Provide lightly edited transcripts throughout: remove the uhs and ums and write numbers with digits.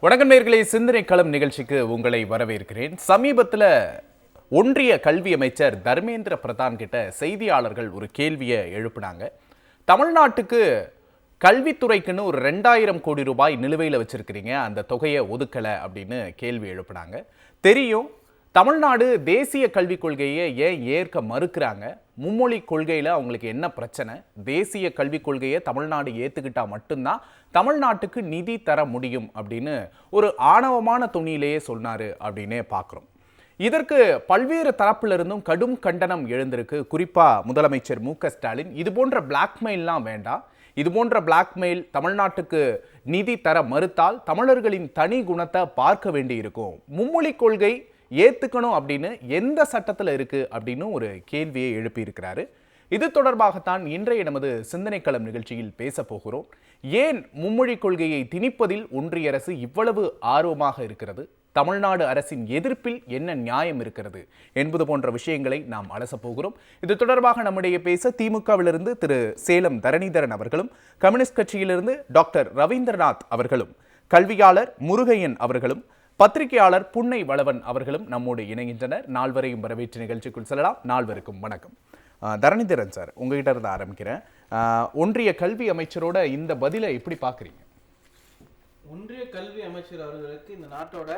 வணக்கம் நேயர்களே, சிந்தனை களம் நிகழ்ச்சிக்கு உங்களை வரவேற்கிறேன். சமீபத்தில் ஒன்றிய கல்வி அமைச்சர் தர்மேந்திர பிரதான் கிட்ட செய்தியாளர்கள் ஒரு கேள்வியை எழுப்பினாங்க. தமிழ்நாட்டுக்கு கல்வித்துறைக்குன்னு ஒரு 2000 கோடி ரூபாய் நிலுவையில் வச்சிருக்கிறீங்க, அந்த தொகையை ஒதுக்கலை அப்படின்னு கேள்வி எழுப்பினாங்க. தெரியும், தமிழ்நாடு தேசிய கல்விக் கொள்கையை ஏன் ஏற்க மறுக்கிறாங்க, மும்மொழி கொள்கையில் அவங்களுக்கு என்ன பிரச்சனை, தேசிய கல்விக் கொள்கையை தமிழ்நாடு ஏற்றுக்கிட்டா மட்டும்தான் தமிழ்நாட்டுக்கு நிதி தர முடியும் அப்படின்னு ஒரு ஆணவமான துணியிலேயே சொன்னார் அப்படின்னே பார்க்குறோம். இதற்கு பல்வேறு தரப்பிலிருந்தும் கடும் கண்டனம் எழுந்திருக்கு. குறிப்பாக முதலமைச்சர் மு.க.ஸ்டாலின் இது போன்ற பிளாக்மெயில்லாம் வேண்டாம், இது போன்ற பிளாக்மெயில் தமிழ்நாட்டுக்கு நிதி தர மறுத்தால் தமிழர்களின் தனி குணத்தை பார்க்க வேண்டி இருக்கும், மும்மொழி கொள்கை ஏத்துக்கணும் அப்படின்னு எந்த சட்டத்தில் இருக்கு அப்படின்னு ஒரு கேள்வியை எழுப்பியிருக்கிறாரு. இது தொடர்பாகத்தான் இன்றைய நமது சிந்தனை களம் நிகழ்ச்சியில் பேச போகிறோம். ஏன் மும்மொழி கொள்கையை திணிப்பதில் ஒன்றிய அரசு இவ்வளவு ஆர்வமாக இருக்கிறது, தமிழ்நாடு அரசின் எதிர்ப்பில் என்ன நியாயம் இருக்கிறது என்பது போன்ற விஷயங்களை நாம் அலச போகிறோம். இது தொடர்பாக நம்முடைய பேச திமுகவிலிருந்து திரு சேலம் தரணிதரன் அவர்களும், கம்யூனிஸ்ட் கட்சியிலிருந்து டாக்டர் ரவீந்திரநாத் அவர்களும், கல்வியாளர் முருகையன் அவர்களும், பத்திரிகையாளர் புன்னை வளவன் அவர்களும் நம்மோடு இணைகின்றனர். நால்வரையும் வரவேற்று நிகழ்ச்சிக்குள் செல்லலாம். நால்வருக்கும் வணக்கம். தரணிதரன் சார், உங்ககிட்ட இருந்து ஆரம்பிக்கிறேன். ஒன்றிய கல்வி அமைச்சரோட இந்த பதிலை எப்படி பார்க்குறீங்க? ஒன்றிய கல்வி அமைச்சர் அவர்களுக்கு இந்த நாட்டோட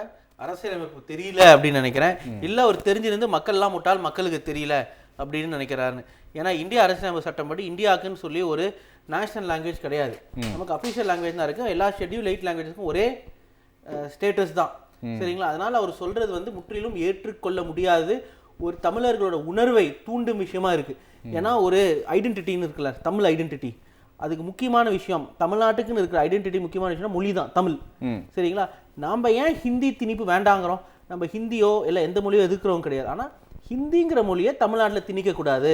அரசியலமைப்பு தெரியல அப்படின்னு நினைக்கிறேன். இல்லை அவர் தெரிஞ்சிருந்து மக்கள்லாம் முட்டால் மக்களுக்கு தெரியல அப்படின்னு நினைக்கிறாருன்னு. ஏன்னா இந்திய அரசியலமைப்பு சட்டம் படி இந்தியாவுக்குன்னு சொல்லி ஒரு நேஷனல் லாங்குவேஜ் கிடையாது, நமக்கு அஃபிஷியல் லாங்குவேஜ் தான் இருக்குது. எல்லா ஷெட்யூல் 8 லாங்குவேஜுக்கும் ஒரே ஸ்டேட்டஸ் தான், சரிங்களா? அதனால் அவர் சொல்கிறது வந்து முற்றிலும் ஏற்றுக்கொள்ள முடியாது, ஒரு தமிழர்களோட உணர்வை தூண்டும் விஷயமா இருக்குது. ஏன்னா ஒரு ஐடென்டிட்டின்னு இருக்குல்ல, தமிழ் ஐடென்டிட்டி, அதுக்கு முக்கியமான விஷயம், தமிழ்நாட்டுக்குன்னு இருக்கிற ஐடென்டிட்டி முக்கியமான விஷயம் மொழி தான், தமிழ், சரிங்களா? நாம் ஏன் ஹிந்தி திணிப்பு வேண்டாங்கிறோம்? நம்ம ஹிந்தியோ இல்லை எந்த மொழியோ எதிர்க்கிறோம் கிடையாது. ஆனால் ஹிந்திங்கிற மொழியை தமிழ்நாட்டில் திணிக்கக்கூடாது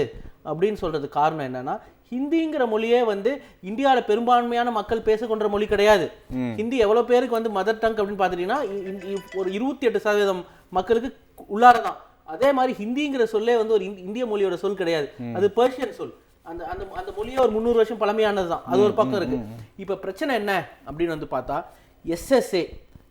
அப்படின்னு சொல்கிறது காரணம் என்னன்னா, ஹிந்திங்கிற மொழியே வந்து இந்தியாவில் பெரும்பான்மையான மக்கள் பேசக்கொண்ட மொழி கிடையாது. ஹிந்தி எவ்வளோ பேருக்கு வந்து மதர் டங் அப்படின்னு பார்த்துட்டீங்கன்னா ஒரு 28% மக்களுக்கு உள்ளாரதான். அதே மாதிரி ஹிந்திங்கிற சொல்லே வந்து ஒரு இந்திய மொழியோட சொல் கிடையாது, அது பெர்ஷியன் சொல். அந்த அந்த அந்த மொழியே ஒரு 300 வருஷம் பழமையானது தான், அது ஒரு பக்கம் இருக்கு. இப்போ பிரச்சனை என்ன அப்படின்னு வந்து பார்த்தா, SSA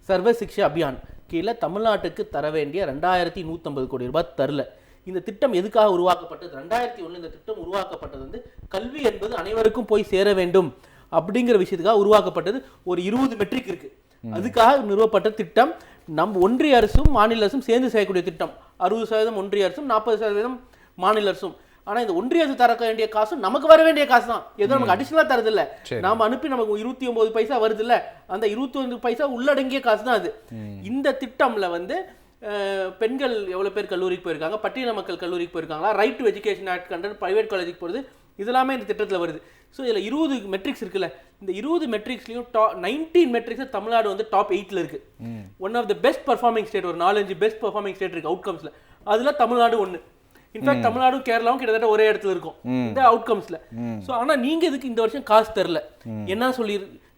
சர்வ சிக்ஷா அபியான் கீழே தமிழ்நாட்டுக்கு தர வேண்டிய 2150 கோடி ரூபாய் தரல. இந்த திட்டம் எதுக்காக உருவாக்கப்பட்டது? 2001 இந்த திட்டம் உருவாக்கப்பட்டது வந்து கல்வி என்பது அனைவருக்கும் போய் சேர வேண்டும் அப்படிங்கிற விஷயத்துக்காக உருவாக்கப்பட்டது. ஒரு 20 மெட்ரிக் இருக்கு, அதுக்காக நிறுவப்பட்ட திட்டம். நம் ஒன்றிய அரசும் மாநில அரசும் சேர்ந்து செய்யக்கூடிய திட்டம். 60% ஒன்றிய அரசும் 40% மாநில அரசும். ஆனா இந்த ஒன்றிய அரசு தர வேண்டிய காசும் நமக்கு வர வேண்டிய காசு தான், ஏதோ நமக்கு அடிஷனலா தரது இல்ல. நாம அனுப்பி நமக்கு 29 பைசா வருது இல்ல, அந்த 29 பைசா உள்ளடங்கிய காசு தான் அது. இந்த திட்டம்ல வந்து பெண்கள் எவ்வளவு பேர் கல்லூரிக்கு போயிருக்காங்க, பட்டியல மக்கள் கல்லூரிக்கு போயிருக்காங்களா, right to education act content private காலேஜுக்கு போகிறது, இதெல்லாமே இந்த திட்டத்தில் வருது. ஸோ இதில் 20 மெட்ரிக்ஸ் இருக்குல்ல, இந்த 20 மெட்ரிக்ஸ்லையும் 19 மெட்ரிக்ஸ் தமிழ்நாடு வந்து டாப் 8ல இருக்கு. One of the best performing state, ஒரு 4-5 பெஸ்ட் பர்ஃபார்மிங் ஸ்டேட் இருக்கு அவுட்கம்ஸ்ல. அதுல தமிழ்நாடு ஒன்று. இன்ஃபேக்ட் தமிழ்நாடும் கேரளாவும் கிட்டத்தட்ட ஒரே இடத்துல இருக்கும் இந்த அவுட்கம்ஸ்ல. ஸோ ஆனால் நீங்க இதுக்கு இந்த வருஷம் காசு தரல, என்ன சொல்லி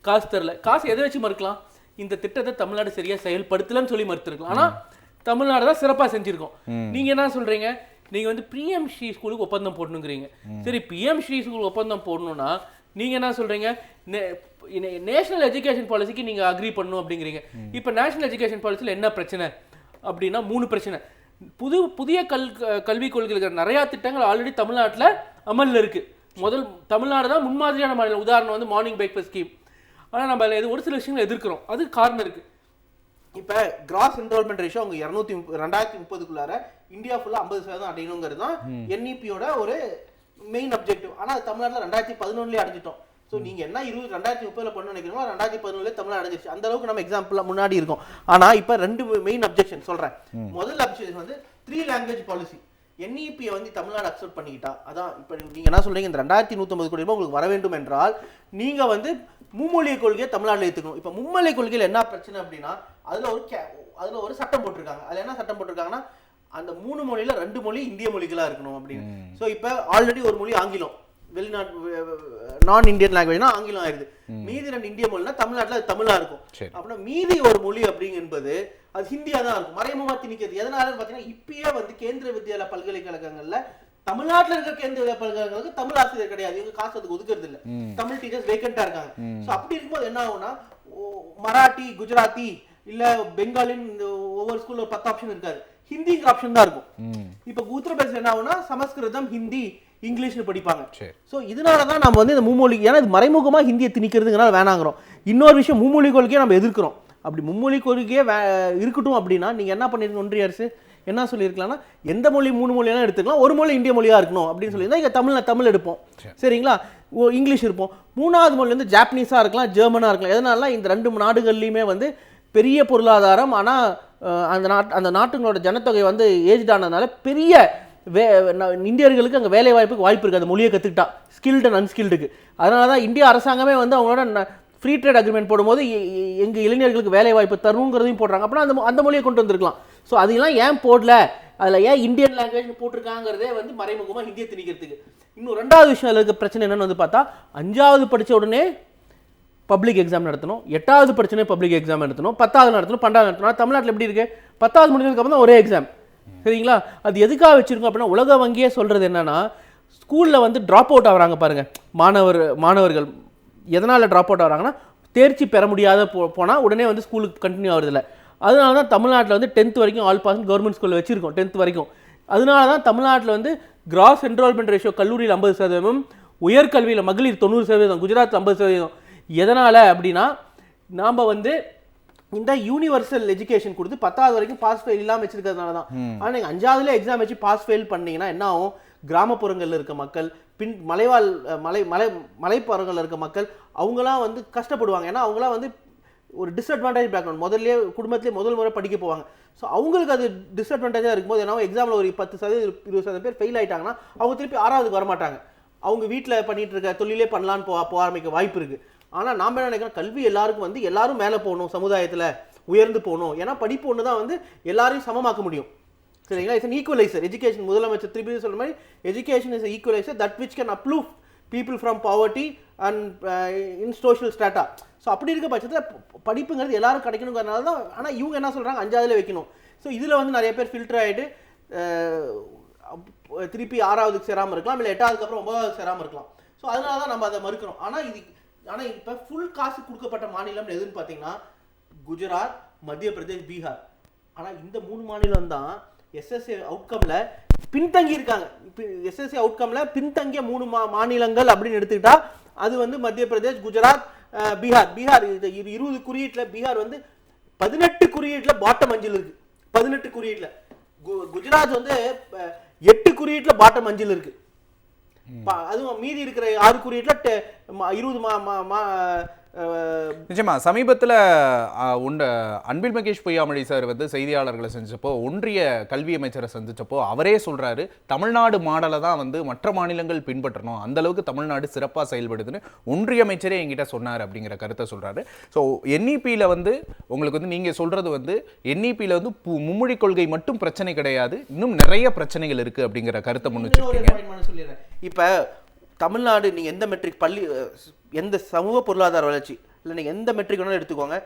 காசு தரல? காசு எதை வச்சு மறுக்கலாம்? இந்த திட்டத்தை தமிழ்நாடு சரியா செயல்படுத்தலன்னு சொல்லி மறுத்திருக்கலாம். ஆனா தமிழ்நாடு தான் சிறப்பாக செஞ்சிருக்கோம். நீங்க என்ன சொல்றீங்க? நீங்க வந்து பிஎம் ஸ்ரீ ஸ்கூலுக்கு ஒப்பந்தம் போடணுங்கிறீங்க. சரி, பிஎம் ஸ்ரீ ஸ்கூலுக்கு ஒப்பந்தம் போடணும்னா நீங்க என்ன சொல்றீங்க? நேஷனல் எஜுகேஷன் பாலிசிக்கு நீங்க அக்ரி பண்ணணும் அப்படிங்கிறீங்க. இப்போ நேஷனல் எஜுகேஷன் பாலிசியில் என்ன பிரச்சனை அப்படின்னா 3 பிரச்சனை. புதிய கல்விக் கொள்கைகள் நிறைய திட்டங்கள் ஆல்ரெடி தமிழ்நாட்டில் அமலில் இருக்கு. முதல் தமிழ்நாடு தான் முன்மாதிரியான மாநிலம். உதாரணம் வந்து மார்னிங் பிரேக்ஃபாஸ்ட் ஸ்கீம். ஆனால் நம்ம ஒரு சில விஷயங்களை எதிர்க்கிறோம், அது காரணம் இருக்கு. இப்போ கிராஸ் என்ரோல்மெண்ட் ரேஷியோ அவங்க 2030க்குள்ளார இந்தியா ஃபுல்லாக 50% அடையணுங்கிறது தான் NEP-யோட ஒரு மெயின் அப்ஜெக்டிவ். ஆனால் தமிழ்நாட்டில் 2011 அடைஞ்சிட்டோம். ஸோ நீங்கள் என்ன 2030 பண்ணணும்னு நினைக்கிறோமோ 2011 தமிழ்நாடு அடைஞ்சிருச்சு. அந்த அளவுக்கு நம்ம எக்ஸாம்பிள் முன்னாடி இருக்கோம். ஆனால் இப்போ 2 மெயின் அப்ஜெக்ஷன் சொல்கிறேன். முதல் அப்ஜெக்ஷன் வந்து 3 லாங்குவேஜ் பாலிசி. NEP-யை வந்து தமிழ்நாடு அக்செப்ட் பண்ணிக்கிட்டா, அதான் இப்போ நீங்கள் என்ன சொல்கிறீங்க, இந்த 2150 கோடி ரூபாய் உங்களுக்கு வர வேண்டும் என்றால் நீங்கள் வந்து மும்மொழி கொள்கையை தமிழ்நாட்டில் ஏற்றுக்கணும். இப்போ மும்மொழி கொள்கையில் என்ன பிரச்சனை அப்படின்னா, அதில் ஒரு சட்டம் போட்டிருக்காங்க. அதில் என்ன சட்டம் போட்டிருக்காங்கன்னா, அந்த 3 மொழியில 2 மொழி இந்திய மொழிகளாக இருக்கணும் அப்படின்னு. ஸோ இப்போ ஆல்ரெடி ஒரு மொழி ஆங்கிலம், வெளிநாட்டு நான் இந்தியன் லாங்குவேஜ்னா ஆங்கிலம் ஆயிடுது. மீதி 2 இந்திய மொழினா தமிழ்நாட்டில் அது தமிழா இருக்கும். அப்படின்னா மீதி ஒரு மொழி அப்படிங்கிறது அது ஹிந்தியா தான் இருக்கும். மறைமுகமா திணிக்கிறது எதனாலன்னு பார்த்தீங்கன்னா, இப்பயே வந்து கேந்திர வித்யாலயா பல்கலைக்கழகங்கள்ல தமிழ்நாட்டில் இருக்கிற கேந்திர பல்கலைக்கழகங்களுக்கு தமிழ் ஆசிரியர் கிடையாது, இவங்க காசு அதுக்கு ஒதுக்குறது இல்லை. தமிழ் டீச்சர்ஸ் வேக்கண்டா இருக்காங்க. ஸோ அப்படி இருக்கும்போது என்ன ஆகும்னா, மராட்டி, குஜராத்தி, இல்ல பெங்காலின் ஒவ்வொரு ஸ்கூல்ல 10 ஆப்ஷன் இருக்காது, ஹிந்திங்கிற ஆப்ஷன் தான் இருக்கும். இப்ப உத்தரப்பிரதேசம் என்ன ஆகும்னா சமஸ்கிருதம், ஹிந்தி, இங்கிலீஷ்னு படிப்பாங்க. ஸோ இதனாலதான் நம்ம வந்து இந்த மும்மொழி, ஏன்னா இது மறைமுகமா ஹிந்தியை திணிக்கிறதுனால வேணாங்கிறோம். இன்னொரு விஷயம், மும்மொழி கொள்கையை நம்ம எதிர்க்கிறோம். அப்படி மும்மொழி கொள்கையே இருக்கட்டும் அப்படின்னா நீங்க என்ன பண்ணிருக்கீங்க, ஒன்றிய அரசு என்ன சொல்லியிருக்கலாம்னா எந்த மொழி 3 மொழியெல்லாம் எடுத்துக்கலாம், ஒரு மொழி இந்திய மொழியா இருக்கணும் அப்படின்னு சொல்லியிருந்தா இங்க தமிழ் எடுப்போம், சரிங்களா, இங்கிலீஷ் இருப்போம். 3வது மொழி வந்து ஜாப்பனீஸா இருக்கலாம், ஜெர்மனா இருக்கலாம். எதனால இந்த 2 நாடுகள்லையுமே வந்து பெரிய பொருளாதாரம், ஆனால் அந்த நாட்டுங்களோட ஜனத்தொகை வந்து ஏஜ்ட் ஆனதுனால பெரிய இந்தியர்களுக்கு அங்கே வேலை வாய்ப்புக்கு வாய்ப்பு இருக்குது அந்த மொழியை கற்றுக்கிட்டா, ஸ்கில்டு அண்ட் அன்ஸ்கில்டுக்கு. அதனால தான் இந்திய அரசாங்கமே வந்து அவங்களோட ஃப்ரீ ட்ரேட் அக்ரிமெண்ட் போடும்போது எங்கள் இளைஞர்களுக்கு வேலை வாய்ப்பு தருங்கிறதையும் போடுறாங்க. அப்படின்னா அந்த மொழியை கொண்டு வந்திருக்கலாம். ஸோ அதெல்லாம் ஏன் போடல, அதில் ஏன் இந்தியன் லாங்குவேஜ் போட்டிருக்காங்கிறதே வந்து மறைமுகமாக ஹிந்தியை திணிக்கிறதுக்கு. இன்னும் 2வது விஷயம் அதில் இருக்க பிரச்சனை என்னன்னு வந்து பார்த்தா, 5வது படித்த உடனே பப்ளிக் எக்ஸாம் நடத்தணும், 8வது படிச்சோடனே பப்ளிக் எக்ஸாம் நடத்தணும், 10வது நடத்தணும், 12வது நடத்தணும். தமிழ்நாட்டில் எப்படி இருக்கு, 10வது முடிஞ்சதுக்கு அப்புறம் தான் ஒரே எக்ஸாம், சரிங்களா. அது எதுக்காக வச்சிருக்கோம் அப்படின்னா, உலக வங்கியே சொல்றது என்னன்னா, ஸ்கூலில் வந்து ட்ராப் அவுட் ஆகிறாங்க பாருங்க மாணவர்கள். எதனால் ட்ராப் அவுட் ஆகிறாங்கன்னா, தேர்ச்சி பெற முடியாத போனால் உடனே வந்து ஸ்கூலுக்கு கண்டினியூ ஆகுறதில்ல. அதனால தான் தமிழ்நாட்டில் வந்து 10th வரைக்கும் ஆல் பாஸ் கவர்மெண்ட் ஸ்கூலில் வச்சிருக்கோம், 10th வரைக்கும். அதனால தான் தமிழ்நாட்டில் வந்து கிராஸ் என்ரோல்மெண்ட் ரேஷியோ கல்லூரியில் 50%, உயர்கல்வியில் மகளிர் 90%, குஜராத்தில் 50%. எதனால் அப்படின்னா, நாம் வந்து இந்த யூனிவர்சல் எஜுகேஷன் கொடுத்து 10வது வரைக்கும் பாஸ் ஃபெயில் இல்லாமல் வச்சிருக்கிறதுனால தான். ஆனால் நீங்கள் 5வதுல எக்ஸாம் வச்சு பாஸ் ஃபெயில் பண்ணீங்கன்னா என்ன ஆகும், கிராமப்புறங்களில் இருக்க மக்கள், மலைப்புறங்களில் இருக்க மக்கள், அவங்களாம் வந்து கஷ்டப்படுவாங்க. ஏன்னா அவங்களாம் வந்து ஒரு டிஸ்அட்வான்டேஜ் பேக்ரவுண்ட், முதல்ல குடும்பத்திலே முதல் முறை படிக்க போவாங்க. ஸோ அவங்களுக்கு அது டிஸ்அட்வான்டேஜாக இருக்கும்போது என்ன, எக்ஸாமில் ஒரு 10% 20% பேர் ஃபெயில் ஆகிட்டாங்கன்னா அவங்க திருப்பி 6வதுக்கு வரமாட்டாங்க. அவங்க வீட்டில் பண்ணிட்டு இருக்க தொழிலே பண்ணலான்னு போக ஆரம்பிக்க வாய்ப்பு இருக்குது. ஆனால் நாம் என்ன நினைக்கிறோம், கல்வி எல்லாருக்கும் வந்து எல்லாரும் மேலே போகணும், சமுதாயத்தில் உயர்ந்து போகணும். ஏன்னா படிப்பு ஒன்று தான் வந்து எல்லாரையும் சமமாக்க முடியும், சரிங்களா. It's an equaliser. எஜுகேஷன், முதலமைச்சர் திருப்பி சொல்ற மாதிரி, education is equaliser that which can uplift people from poverty and in social strata. So அப்படி இருக்க பட்சத்தில் படிப்புங்கிறது எல்லாரும் கிடைக்கணுங்கிறதுனால தான். ஆனால் இவங்க என்ன சொல்கிறாங்க, 5வதுல வைக்கணும். ஸோ இதில் வந்து நிறைய பேர் ஃபில்டர் ஆகிட்டு திருப்பி 6வதுக்கு சேராமல் இருக்கலாம், இல்லை 8வதுக்கு அப்புறம் 9வதுக்கு சேராமல் இருக்கலாம். ஸோ அதனால தான் நம்ம அதை மறுக்கிறோம். ஆனால் இப்போ ஃபுல் காசு கொடுக்கப்பட்ட மாநிலம் எதுன்னு பார்த்தீங்கன்னா குஜராத், மத்திய பிரதேஷ், பீகார். ஆனால் இந்த 3 மாநிலம் தான் எஸ்எஸ்சி அவுட்கம்ல பின்தங்கி இருக்காங்க. எஸ்எஸ்சி அவுட்கம்ல பின்தங்கிய 3 மாநிலங்கள் அப்படின்னு எடுத்துக்கிட்டா அது வந்து மத்திய பிரதேஷ், குஜராத், பீகார். 20 குறியீட்டில் பீகார் வந்து 18 குறியீட்டில் பாட்டம் 5 இருக்கு. 18 குறியீட்டில் குஜராத் வந்து 8 குறியீட்டில் பாட்டம் 5 இருக்கு. அதுவும் மீதி இருக்கிற 6 குறியீட்டில் 20 நிச்சயமா. சமீபத்தில் அன்பில் மகேஷ் பொய்யாமொழி சார் வந்து செய்தியாளர்களை செஞ்சப்போ, ஒன்றிய கல்வி அமைச்சரை சந்திச்சப்போ அவரே சொல்றாரு, தமிழ்நாடு மாடலை தான் வந்து மற்ற மாநிலங்கள் பின்பற்றணும், அந்த அளவுக்கு தமிழ்நாடு சிறப்பாக செயல்படுதுன்னு ஒன்றிய அமைச்சரே என்கிட்ட சொன்னார் அப்படிங்கிற கருத்தை சொல்றாரு. ஸோ என்இபியில் வந்து உங்களுக்கு வந்து நீங்க சொல்றது வந்து என்இபியில் வந்து மும்மொழி கொள்கை மட்டும் பிரச்சனை கிடையாது, இன்னும் நிறைய பிரச்சனைகள் இருக்கு அப்படிங்கிற கருத்தை முன்னிட்டு. இப்ப தமிழ்நாடு நீங்க எந்த மெட்ரிக் பள்ளி, எந்த சமூக பொருளாதார வளர்ச்சி இல்லை, நீங்கள் எந்த மெட்ரிக் வேணாலும் எடுத்துக்கோங்க,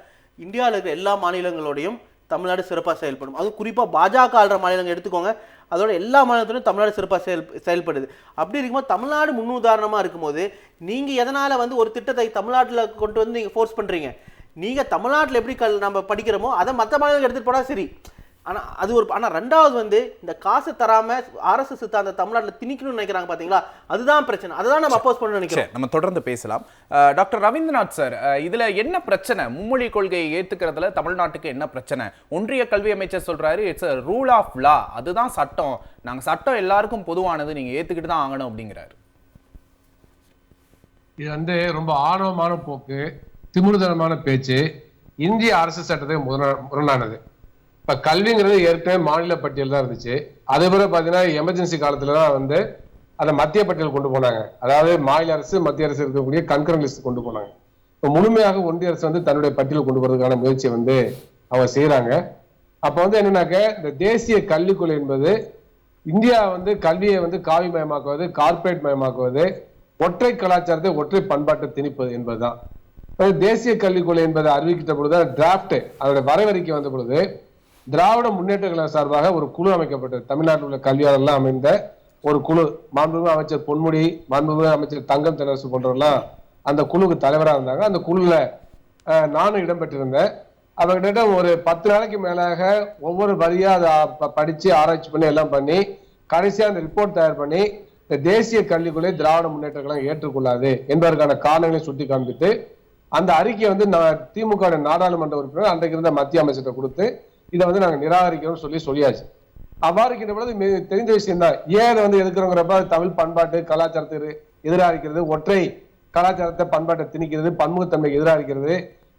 இந்தியாவில் இருக்கிற எல்லா மாநிலங்களோடையும் தமிழ்நாடு சிறப்பாக செயல்படும். அதுவும் குறிப்பாக பாஜக ஆள்ற மாநிலங்கள் எடுத்துக்கோங்க, அதோட எல்லா மாநிலத்திலும் தமிழ்நாடு சிறப்பாக செயல்படுது. அப்படி இருக்கும்போது தமிழ்நாடு முன்னுதாரணமாக இருக்கும்போது நீங்கள் எதனால் வந்து ஒரு திட்டத்தை தமிழ்நாட்டில் கொண்டு வந்து நீங்கள் ஃபோர்ஸ் பண்ணுறீங்க? நீங்கள் தமிழ்நாட்டில் எப்படி நம்ம படிக்கிறோமோ அதை மற்ற மாநிலங்கள் எடுத்துகிட்டு போனால் சரி. ஆனால் அது ஒரு, ஆனால் 2வது வந்து இந்த காசு தராமல் ஆர்எஸ்எஸ் அந்த தமிழ்நாட்டில் திணிக்கணும்னு நினைக்கிறாங்க பார்த்தீங்களா, அதுதான் பிரச்சனை. அதுதான் நம்ம அப்போஸ் பண்ண நினைக்கிறோம். நம்ம தொடர்ந்து பேசலாம். டாக்டர் ரவீந்திரநாத் சார், இதுல என்ன பிரச்சனை? மும்மொழி கொள்கையை ஏத்துக்கிறதுல தமிழ்நாட்டுக்கு என்ன பிரச்சனை? ஒன்றிய கல்வி அமைச்சர் சொல்றாரு, it's a rule of law, அதுதான் சட்டம், நாங்க சட்டம் எல்லாருக்கும் பொதுவானது, நீங்க ஏத்துக்கிட்டு தான் ஆகணும் அப்படிங்கிறாரு. இது வந்து ரொம்ப ஆணவமான போக்கு, திமிருதனமான பேச்சு, இந்திய அரசு சட்டத்துக்கு முரணானது. இப்ப கல்விங்கிறது ஏற்கனவே மாநில பட்டியல் தான் இருந்துச்சு. அதே போல பாத்தீங்கன்னா எமர்ஜென்சி காலத்துலதான் வந்து அதை மத்திய பட்டியல் கொண்டு போனாங்க. அதாவது மாநில அரசு மத்திய அரசு இருக்கக்கூடிய கன்கரண்ட் லிஸ்ட் கொண்டு போனாங்க. இப்போ முழுமையாக ஒன்றிய அரசு வந்து தன்னுடைய பட்டியல் கொண்டு போறதுக்கான முயற்சியை வந்து அவங்க செய்யறாங்க. அப்ப வந்து என்னன்னாக்க, இந்த தேசிய கல்விக் கொள்கை என்பது இந்தியா வந்து கல்வியை வந்து காவி மயமாக்குவது, கார்பரேட் மயமாக்குவது, ஒற்றை கலாச்சாரத்தை ஒற்றை பண்பாட்டை திணிப்பது என்பதுதான். தேசிய கல்விக் கொள்கை என்பதை அறிவிக்கிட்ட பொழுது டிராப்ட் அதோட வரைவறிக்கை வந்த பொழுது திராவிட முன்னேற்ற கழக சார்பாக ஒரு குழு அமைக்கப்பட்டது. தமிழ்நாட்டில் உள்ள கல்வியாளர்லாம் அமைந்த ஒரு குழு, மாண்புமிகு அமைச்சர் பொன்முடி, மாண்புமிகு அமைச்சர் தங்கம் தென்னரசு போன்றவர்கள்லாம் அந்த குழுவுக்கு தலைவராக இருந்தாங்க. அந்த குழுல நானும் இடம்பெற்றிருந்தேன். அவங்க கிட்ட ஒரு 10 நாளைக்கு மேலாக ஒவ்வொரு வரியா அதை படிச்சு ஆராய்ச்சி பண்ணி எல்லாம் பண்ணி கடைசியா அந்த ரிப்போர்ட் தயார் பண்ணி இந்த தேசிய கல்விக் கொள்கை திராவிட முன்னேற்ற கழகம் ஏற்றுக்கொள்ளாது என்பதற்கான காரணங்களை சுட்டி காண்பித்து அந்த அறிக்கையை வந்து திமுக நாடாளுமன்ற உறுப்பினர் அன்றைக்கு இருந்த மத்திய அமைச்சர்கிட்ட கொடுத்து இதை வந்து நாங்க நிராகரிக்கிறோம் சொல்லியாச்சு. அவ்வாறு இருக்கின்ற பொழுது தெரிந்த விஷயம் தான். ஏன் அதை வந்து எதுக்குறோங்கிறப்ப தமிழ் பண்பாட்டு கலாச்சாரத்துக்கு எதிராக இருக்கிறது, ஒற்றை கலாச்சாரத்தை பண்பாட்டை திணிக்கிறது, பன்முகத்தன்மைக்கு எதிராக இருக்கிறது,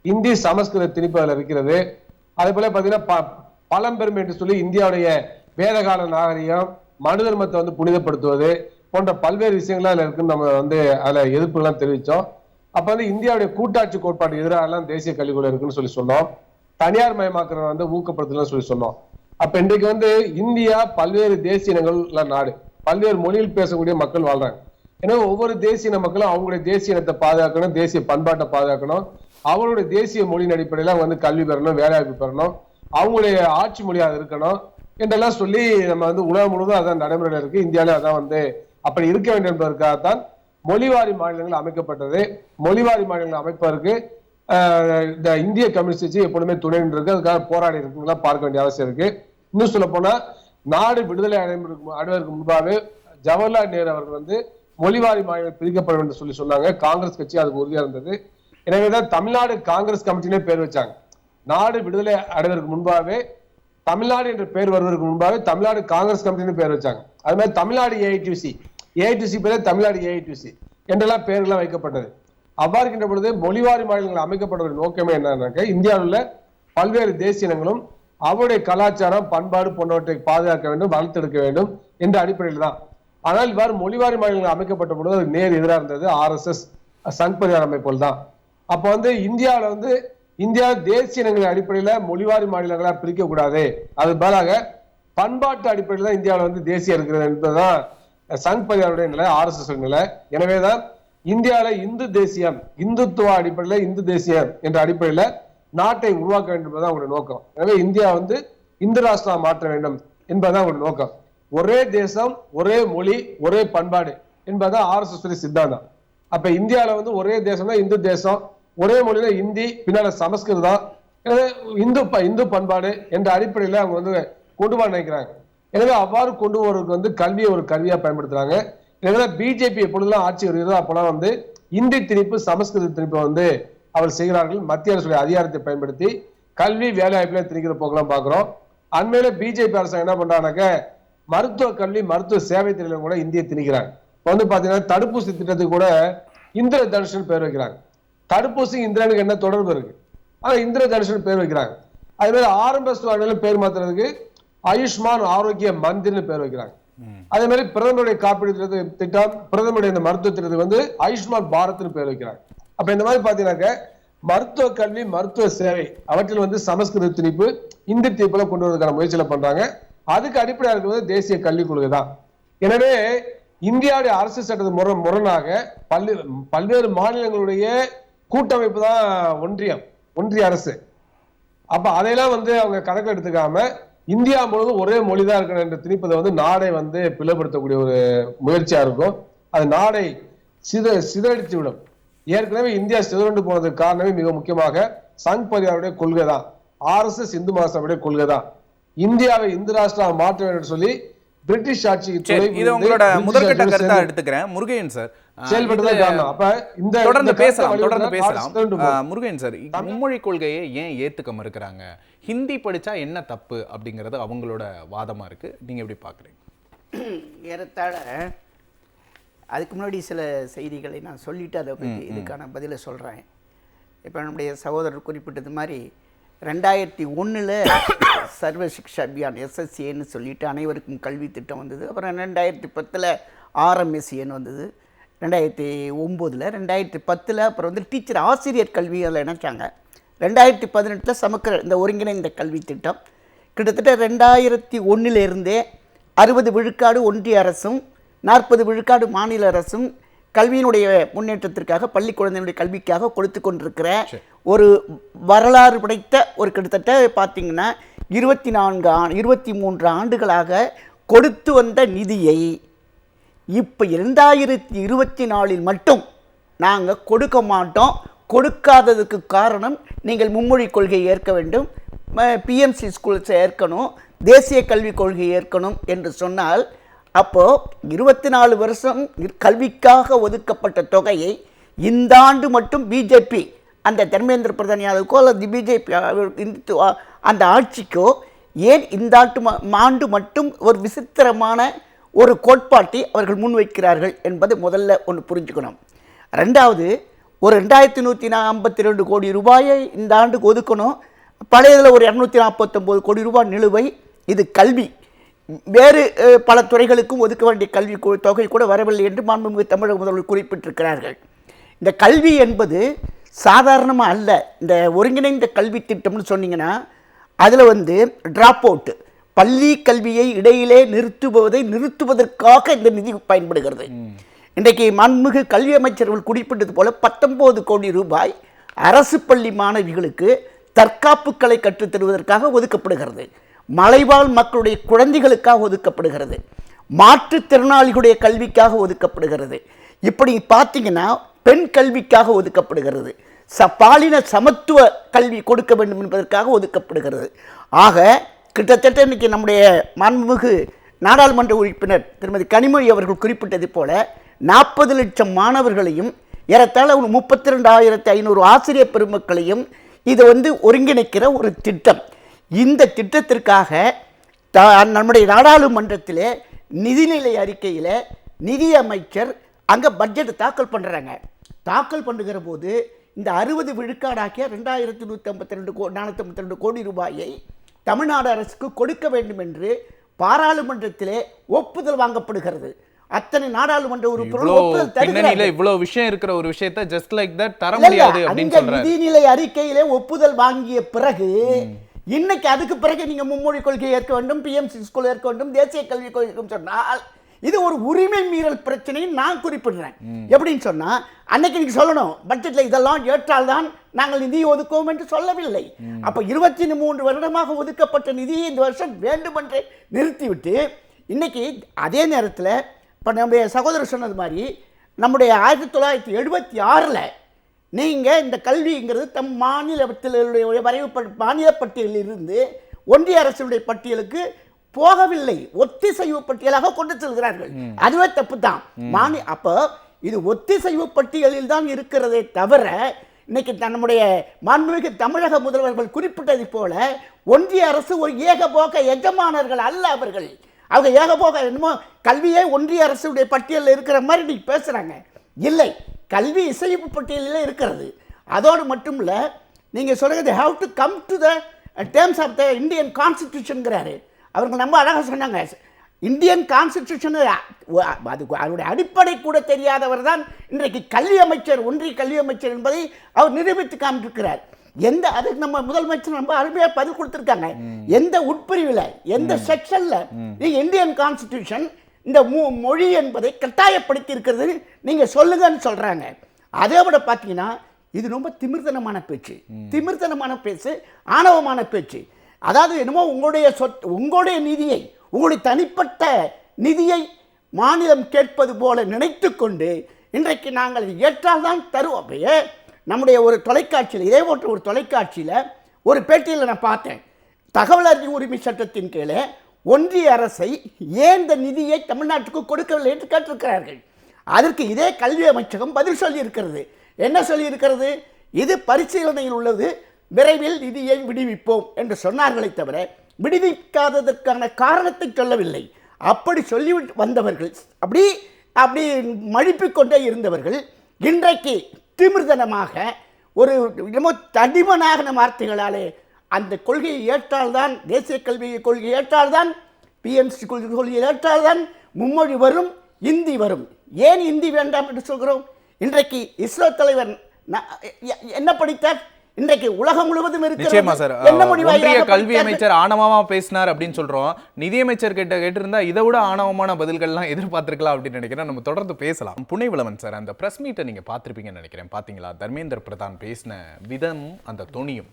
இந்தி சமஸ்கிருத திணிப்பு அதில் இருக்கிறது. அதே போல பாத்தீங்கன்னா பழம்பெருமை என்று சொல்லி இந்தியாவுடைய வேதகால நாகரிகம் மனு தர்மத்தை வந்து புனிதப்படுத்துவது போன்ற பல்வேறு விஷயங்கள் அதுல இருக்குன்னு நம்ம வந்து அதுல எதிர்ப்பு எல்லாம் தெரிவிச்சோம். அப்ப வந்து இந்தியாவுடைய கூட்டாட்சி கோட்பாடு எதிராக எல்லாம் தேசிய கல்விக்குள்ள இருக்குன்னு சொல்லி சொன்னோம். தனியார் மயமாக்குறத வந்து ஊக்கப்படுத்தலாம் சொல்லி சொன்னோம். அப்ப இன்றைக்கு வந்து இந்தியா பல்வேறு தேசிய இனங்கள் நாடு, பல்வேறு மொழியில் பேசக்கூடிய மக்கள் வாழ்றாங்க. எனவே ஒவ்வொரு தேசிய இன மக்களும் அவங்களுடைய தேசிய இனத்தை பாதுகாக்கணும், தேசிய பண்பாட்டை பாதுகாக்கணும், அவங்களுடைய தேசிய மொழியின் அடிப்படையில் அவங்க வந்து கல்வி பெறணும், வேலைவாய்ப்பு பெறணும், அவங்களுடைய ஆட்சி மொழியாக இருக்கணும் என்றெல்லாம் சொல்லி நம்ம வந்து உலகம் முழுவதும் அதான் நடைமுறையில் இருக்கு. இந்தியாவில அதான் வந்து அப்படி இருக்க வேண்டும் என்பதற்காகத்தான் மொழிவாரி மாநிலங்கள் அமைக்கப்பட்டது. மொழிவாரி மாநிலங்கள் அமைப்பதற்கு இந்த இந்திய கம்யூனிஸ்ட் கட்சி எப்பொழுதுமே துணை இருக்கு, அதுக்காக போராடி இருக்குங்களா பார்க்க வேண்டிய அவசியம் இருக்கு. இன்னும் சொல்ல போனா நாடு விடுதலை அடைவதற்கு முன்பாகவே ஜவஹர்லால் நேரு அவர்கள் வந்து மொழிவாரி மாநிலம் பிரிக்கப்பட வேண்டும் சொல்லி சொன்னாங்க. காங்கிரஸ் கட்சி அதுக்கு உறுதியா இருந்தது. எனவேதான் தமிழ்நாடு காங்கிரஸ் கமிட்டினே பேர் வச்சாங்க. நாடு விடுதலை அடைவதற்கு முன்பாகவே தமிழ்நாடு என்ற பேர் வருவதற்கு முன்பாகவே தமிழ்நாடு காங்கிரஸ் கமிட்டின்னு பேர் வச்சாங்க. அது மாதிரி தமிழ்நாடு ஏஐடிசி பேரே தமிழ்நாடு ஏஐடிசி என்றெல்லாம் பேர்கள்லாம் வைக்கப்பட்டது. அவ்வாறு இருக்கின்ற பொழுது மொழிவாரி மாநிலங்கள் அமைக்கப்பட்ட நோக்கமே என்னன்னாக்க இந்தியாவில் பல்வேறு தேசிய இனங்களும் அவருடைய கலாச்சாரம் பண்பாடு போன்றவற்றை பாதுகாக்க வேண்டும், வளர்த்தெடுக்க வேண்டும் என்ற அடிப்படையில் தான். ஆனால் இவ்வாறு மொழிவாரி மாநிலங்கள் அமைக்கப்பட்ட பொழுது அது நேர் எதிராக இருந்தது RSS சங் பரிவார் அமைப்புகள் தான். அப்ப வந்து இந்தியாவில வந்து இந்தியா தேசிய இனங்களின் அடிப்படையில மொழிவாரி மாநிலங்களா பிரிக்க கூடாது, அது பதிலாக பண்பாட்டு அடிப்படையில் தான் இந்தியாவில வந்து தேசியம் இருக்கிறது என்பதுதான் சங் பரிவாருடைய நிலை, RSS நிலை. எனவேதான் இந்தியாவில இந்து தேசியம், இந்துத்துவ அடிப்படையில இந்து தேசியம் என்ற அடிப்படையில நாட்டை உருவாக்க வேண்டும் என்பதுதான் அவங்களுடைய நோக்கம். எனவே இந்தியா வந்து இந்து ராஷ்டிரா மாற்ற வேண்டும் என்பதுதான் அவங்களுடைய நோக்கம். ஒரே தேசம், ஒரே மொழி, ஒரே பண்பாடு என்பதுதான் RSS சித்தாந்தம். அப்ப இந்தியாவில வந்து ஒரே தேசம்னா இந்து தேசம், ஒரே மொழியில இந்தி, பின்னால சமஸ்கிருதம், இந்து பண்பாடு என்ற அடிப்படையில அவங்க வந்து கொண்டு வர நினைக்கிறாங்க. எனவே அவ்வாறு கொண்டு வருவதற்கு வந்து கல்வியை ஒரு கருவியா பயன்படுத்துறாங்க. எனவே பிஜேபி எப்பொழுதெல்லாம் ஆட்சி வருகிறதோ அப்பெல்லாம் வந்து இந்தி திணிப்பு சமஸ்கிருத திணிப்பை வந்து அவர் செய்கிறார்கள். மத்திய அரசுடைய அதிகாரத்தை பயன்படுத்தி கல்வி வேலை வாய்ப்புல திணிக்கிற போக்கெல்லாம் பாக்குறோம். அண்மையில பிஜேபி அரசாங்கம் என்ன பண்றாங்கன்னாக்க மருத்துவ கல்வி மருத்துவ சேவை திட்டம் கூட இந்திய திணிக்கிறாங்க. இப்ப வந்து பாத்தீங்கன்னா தடுப்பூசி திட்டத்துக்கு கூட இந்திர தனுஷன் பேர் வைக்கிறாங்க. தடுப்பூசி இந்திரனுக்கு என்ன தொடர்பு இருக்கு, ஆனா இந்திர தனுஷன் பேர் வைக்கிறாங்க. அதே மாதிரி ஆரம்ப சுகாதார பேர் மாத்துறதுக்கு ஆயுஷ்மான் ஆரோக்கிய மந்திர்னு பேர் வைக்கிறாங்க. அதே மாதிரி பிரதமருடைய காப்பீடு திட்டம், பிரதமருடைய இந்த மருத்துவ திட்டத்துக்கு வந்து ஆயுஷ்மான் பாரத்னு பேர் வைக்கிறாங்க. அப்ப இந்த மாதிரி பாத்தீங்கன்னாக்க மருத்துவ கல்வி மருத்துவ சேவை அவற்றில் வந்து சமஸ்கிருத திணிப்பு இந்தி திணிப்புல கொண்டு வருவதற்கான முயற்சிகளை பண்றாங்க. அதுக்கு அடிப்படையாக இருக்கிறது தேசிய கல்விக் கொள்கை தான். எனவே இந்தியாவுடைய அரசு சட்டத்து முரணாக பல்வேறு மாநிலங்களுடைய கூட்டமைப்பு தான் ஒன்றிய அரசு. அப்ப அதையெல்லாம் வந்து அவங்க கணக்கில் எடுத்துக்காம இந்தியா முழுவதும் ஒரே மொழிதான் இருக்கணும் என்று திணிப்பதை வந்து நாடை வந்து பிளவுபடுத்தக்கூடிய ஒரு முயற்சியா இருக்கும். அது நாடை சிதறடித்து விடும். ஏற்கனவே இந்தியா சிதறண்டு போனதுக்கு காரணமே மிக முக்கியமாக சங் பரிவாருடைய கொள்கை தான், RSS இந்து மகாசபையுடைய கொள்கை தான். இந்தியாவை இந்து ராஷ்டிரா மாற்ற வேண்டும் சொல்லி பிரிட்டிஷ் ஆட்சி உங்களோட முதற்கட்ட கருத்தா எடுத்துக்கிறேன். முருகையன் சார் செயல்பட்டதே காரணம். அப்ப இந்த தொடர்ந்து பேசலாம். முருகையன் சார், மும்மொழி கொள்கையை ஏன் ஏத்துக்க மறுக்கிறாங்க? ஹிந்தி படிச்சா என்ன தப்பு அப்படிங்கிறது அவங்களோட வாதமா இருக்கு. நீங்க எப்படி பாக்குறீங்க? ஏறத்தாழ அதுக்கு முன்னாடி சில செய்திகளை நான் சொல்லிட்டு அதை பற்றி இதுக்கான பதிலை சொல்கிறேன். இப்போ நம்முடைய சகோதரர் குறிப்பிட்டது மாதிரி 2001 சர்வ சிக்ஷா அபியான் SSAன்னு சொல்லிட்டு அனைவருக்கும் கல்வி திட்டம் வந்தது. அப்புறம் 2010 RMSAன்னு வந்தது. 2009 2010 அப்புறம் வந்து டீச்சர் ஆசிரியர் கல்வி அதில் இணைச்சாங்க. 2018 சமக்கர இந்த ஒருங்கிணைந்த கல்வி திட்டம் கிட்டத்தட்ட 2001 60 விழுக்காடு ஒன்றிய அரசும் 40 விழுக்காடு மாநில அரசும் கல்வியினுடைய முன்னேற்றத்திற்காக பள்ளி குழந்தைகளுடைய கல்விக்காக கொடுத்து கொண்டிருக்கிற ஒரு வரலாறு படைத்த ஒரு கிட்டத்தட்ட பார்த்தீங்கன்னா 23 ஆண்டுகளாக கொடுத்து வந்த நிதியை இப்போ 2024 மட்டும் நாங்கள் கொடுக்க மாட்டோம், கொடுக்காததுக்கு காரணம் நீங்கள் மும்மொழி கொள்கையை ஏற்க வேண்டும், பிஎம்சி ஸ்கூல்ஸை ஏற்கணும், தேசிய கல்விக் கொள்கையை ஏற்கணும் என்று சொன்னால், அப்போது 24 வருஷம் கல்விக்காக ஒதுக்கப்பட்ட தொகையை இந்த ஆண்டு மட்டும் பிஜேபி அந்த தர்மேந்திர பிரதான் யாதவுக்கோ அல்லது பிஜேபி அந்த ஆட்சிக்கோ ஏன் இந்த ஆண்டு மட்டும் ஒரு விசித்திரமான ஒரு கோட்பாட்டை அவர்கள் முன்வைக்கிறார்கள் என்பதை முதல்ல ஒன்று புரிஞ்சுக்கணும். ரெண்டாவது, ஒரு 2152 கோடி ரூபாயை இந்த ஆண்டுக்கு ஒதுக்கணும், பழையதில் ஒரு 249 கோடி ரூபாய் நிலுவை. இது கல்வி, வேறு பல துறைகளுக்கும் ஒதுக்க வேண்டிய கல்வி தொகை கூட வரவில்லை என்று மாண்புமிகு தமிழக முதல்வர் குறிப்பிட்டிருக்கிறார்கள். இந்த கல்வி என்பது சாதாரணமாக அல்ல. இந்த ஒருங்கிணைந்த கல்வி திட்டம்னு சொன்னீங்கன்னா அதில் ட்ராப் அவுட், பள்ளி கல்வியை இடையிலே நிறுத்துவதற்காக இந்த நிதி பயன்படுகிறது. இன்றைக்கு மாண்புமிகு கல்வி அமைச்சர்கள் குறிப்பிட்டது போல 19 கோடி ரூபாய் அரசு பள்ளி மாணவிகளுக்கு தற்காப்பு கலை கற்றுத்தருவதற்காக ஒதுக்கப்படுகிறது, மலைவாழ் மக்களுடைய குழந்தைகளுக்காக ஒதுக்கப்படுகிறது, மாற்றுத்திறனாளிகளுடைய கல்விக்காக ஒதுக்கப்படுகிறது. இப்படி பார்த்தீங்கன்னா பெண் கல்விக்காக ஒதுக்கப்படுகிறது, பாலின சமத்துவ கல்வி கொடுக்க வேண்டும் என்பதற்காக ஒதுக்கப்படுகிறது. ஆக கிட்டத்தட்ட இன்றைக்கி நம்முடைய மாண்புமிகு நாடாளுமன்ற உறுப்பினர் திருமதி கனிமொழி அவர்கள் குறிப்பிட்டது போல 40 லட்சம் மாணவர்களையும் ஏறத்தாழ 32,500 ஆசிரியர் பெருமக்களையும் இது ஒருங்கிணைக்கிற ஒரு திட்டம். இந்த திட்டத்திற்காக நம்முடைய நாடாளுமன்றத்தில் நிதிநிலை அறிக்கையில் நிதி அமைச்சர் அங்கே பட்ஜெட் தாக்கல் பண்ணுறாங்க. தாக்கல் பண்ணுகிற போது இந்த 60 விழுக்காடாக்கிய 2,152 கோடி ரூபாயை தமிழ்நாடு அரசுக்கு கொடுக்க வேண்டும் என்று பாராளுமன்றத்திலே ஒப்புதல் வாங்கப்படுகிறது. அத்தனை நாடாளுமன்ற உறுப்பினர்கள் இவ்வளவு விஷயம் இருக்கிற ஒரு விஷயத்தை ஜஸ்ட் லைக் தட் தர முடியாது அப்படின்னு சொல்றாங்க. நிதிநிலை அறிக்கையிலே ஒப்புதல் வாங்கிய பிறகு இன்னைக்கு அதுக்கு பிறகு நீங்க மும்மொழி கொள்கையை ஏற்க வேண்டும், பிஎம்சி ஸ்கூல் ஏற்க வேண்டும், தேசிய கல்விக் கொள்கை சொன்னால் இது ஒரு உரிமை மீறல் பிரச்சனையை நான் குறிப்பிடுறேன். எப்படின்னு சொன்னா அன்னைக்கு நீங்க சொல்லணும் பட்ஜெட்ல இதெல்லாம் ஏற்றால்தான் நாங்கள் நிதி ஒதுக்குவோம் என்று சொல்லவில்லை. அப்ப 23 வருடமாக ஒதுக்கப்பட்ட நிதியை இந்த வருஷம் வேண்டுமென்றே நிறுத்திவிட்டு இன்னைக்கு அதே நேரத்தில் இப்போ நம்முடைய சகோதரர் சொன்னது மாதிரி நம்முடைய 1976 நீங்கள் இந்த கல்விங்கிறது தம் மாநிலத்திலுடைய மாநில பட்டியலில் இருந்து ஒன்றிய அரசுடைய பட்டியலுக்கு போகவில்லை, ஒத்திசைவு பட்டியலாக கொண்டு செல்கிறார்கள். அதுவே தப்பு தான். அப்போ இது ஒத்திசைவு பட்டியலில் தான் இருக்கிறதே தவிர இன்னைக்கு நம்முடைய மாண்புமிகு தமிழக முதல்வர்கள் குறிப்பிட்டது போல ஒன்றிய அரசு ஒரு ஏகபோக எஜமானர்கள் அல்ல. அவங்க ஏகபோக என்னமோ கல்வியே ஒன்றிய அரசுடைய பட்டியலில் இருக்கிற மாதிரி நீங்க பேசுறாங்க. இல்லை, கல்வி இசைப்பு பட்டியலில் இருக்கிறது. அதோடு மட்டும் இல்லை, நீங்கள் சொல்கிறது how to come to the terms of the Indian கான்ஸ்டிடியூஷன்ங்கிறாரு. அவர்கள் நம்ம அழகாக சொன்னாங்க, இந்தியன் கான்ஸ்டிடியூஷன் அது அவருடைய அடிப்படை கூட தெரியாதவர் தான் இன்றைக்கு கல்வி அமைச்சர், ஒன்றிய கல்வி அமைச்சர் என்பதை அவர் நிரூபித்து காமிட்டிருக்கிறார். அதுக்கு நம்ம முதலமைச்சர் ரொம்ப அருமையாக பதில் கொடுத்துருக்காங்க. எந்த உட்பிரிவில் எந்த செக்ஷன்ல இந்தியன் கான்ஸ்டிடியூஷன் இந்த மொழி என்பதை கட்டாயப்படுத்தி இருக்கிறது நீங்க சொல்லுங்கன்னு சொல்றாங்க. அதே விட பார்த்தீங்கன்னா இது ரொம்ப திமிர்த்தனமான பேச்சு, ஆணவமான பேச்சு. அதாவது என்னமோ உங்களுடைய நிதியை, உங்களுடைய தனிப்பட்ட நிதியை மாநிலம் கேட்பது போல நினைத்து கொண்டு இன்றைக்கு நாங்கள் ஏற்றால்தான் தருவோம். நம்முடைய ஒரு தொலைக்காட்சியில், இதே போன்ற ஒரு தொலைக்காட்சியில் ஒரு பேட்டியில் நான் பார்த்தேன், தகவல் அறியும் உரிமை சட்டத்தின் கீழே ஒன்றிய அரசை ஏன் இந்த நிதியை தமிழ்நாட்டுக்கு கொடுக்கவில்லை என்று கேட்டிருக்கிறார்கள். அதற்கு இதே கல்வி அமைச்சகம் பதில் சொல்லியிருக்கிறது. என்ன சொல்லியிருக்கிறது? இது பரிசீலனையில் உள்ளது, விரைவில் நிதியை விடுவிப்போம் என்று சொன்னார்களே தவிர விடுவிக்காததற்கான காரணத்தை சொல்லவில்லை. அப்படி சொல்லி வந்தவர்கள், அப்படி மழுப்பிக்கொண்டே இருந்தவர்கள் இன்றைக்கு திமிர்தனமாக ஒரு தடிமனாக வார்த்தைகளாலே அந்த கொள்கையை ஏற்றால்தான், தேசிய கல்வி கொள்கையை ஏற்றால்தான், பிஎம்சி கொள்கையை ஏற்றால்தான் மும்மொழி வரும், இந்தி வரும். ஏன் இந்தி வேண்டாம் என்று சொல்கிறோம்? இன்றைக்கு இஸ்ரோ தலைவர் என்ன படித்தார்? இன்றைக்கு உலகம் முழுவதும் ஒன்றிய கல்வி அமைச்சர் ஆணவமா பேசினார் அப்படின்னு சொல்றோம். நிதியமைச்சர் கேட்டிருந்தா இதை விட ஆணவமான பதில்கள்லாம் எதிர்பார்த்திருக்கலாம் அப்படின்னு நினைக்கிறேன். நம்ம தொடர்ந்து பேசலாம். புனைவிளவன் சார், அந்த பிரஸ் மீட்டை நீங்க பார்த்திருப்பீங்கன்னு நினைக்கிறேன். பாத்தீங்களா? தர்மேந்திர பிரதான் பேசின விதமும் அந்த தொனியும்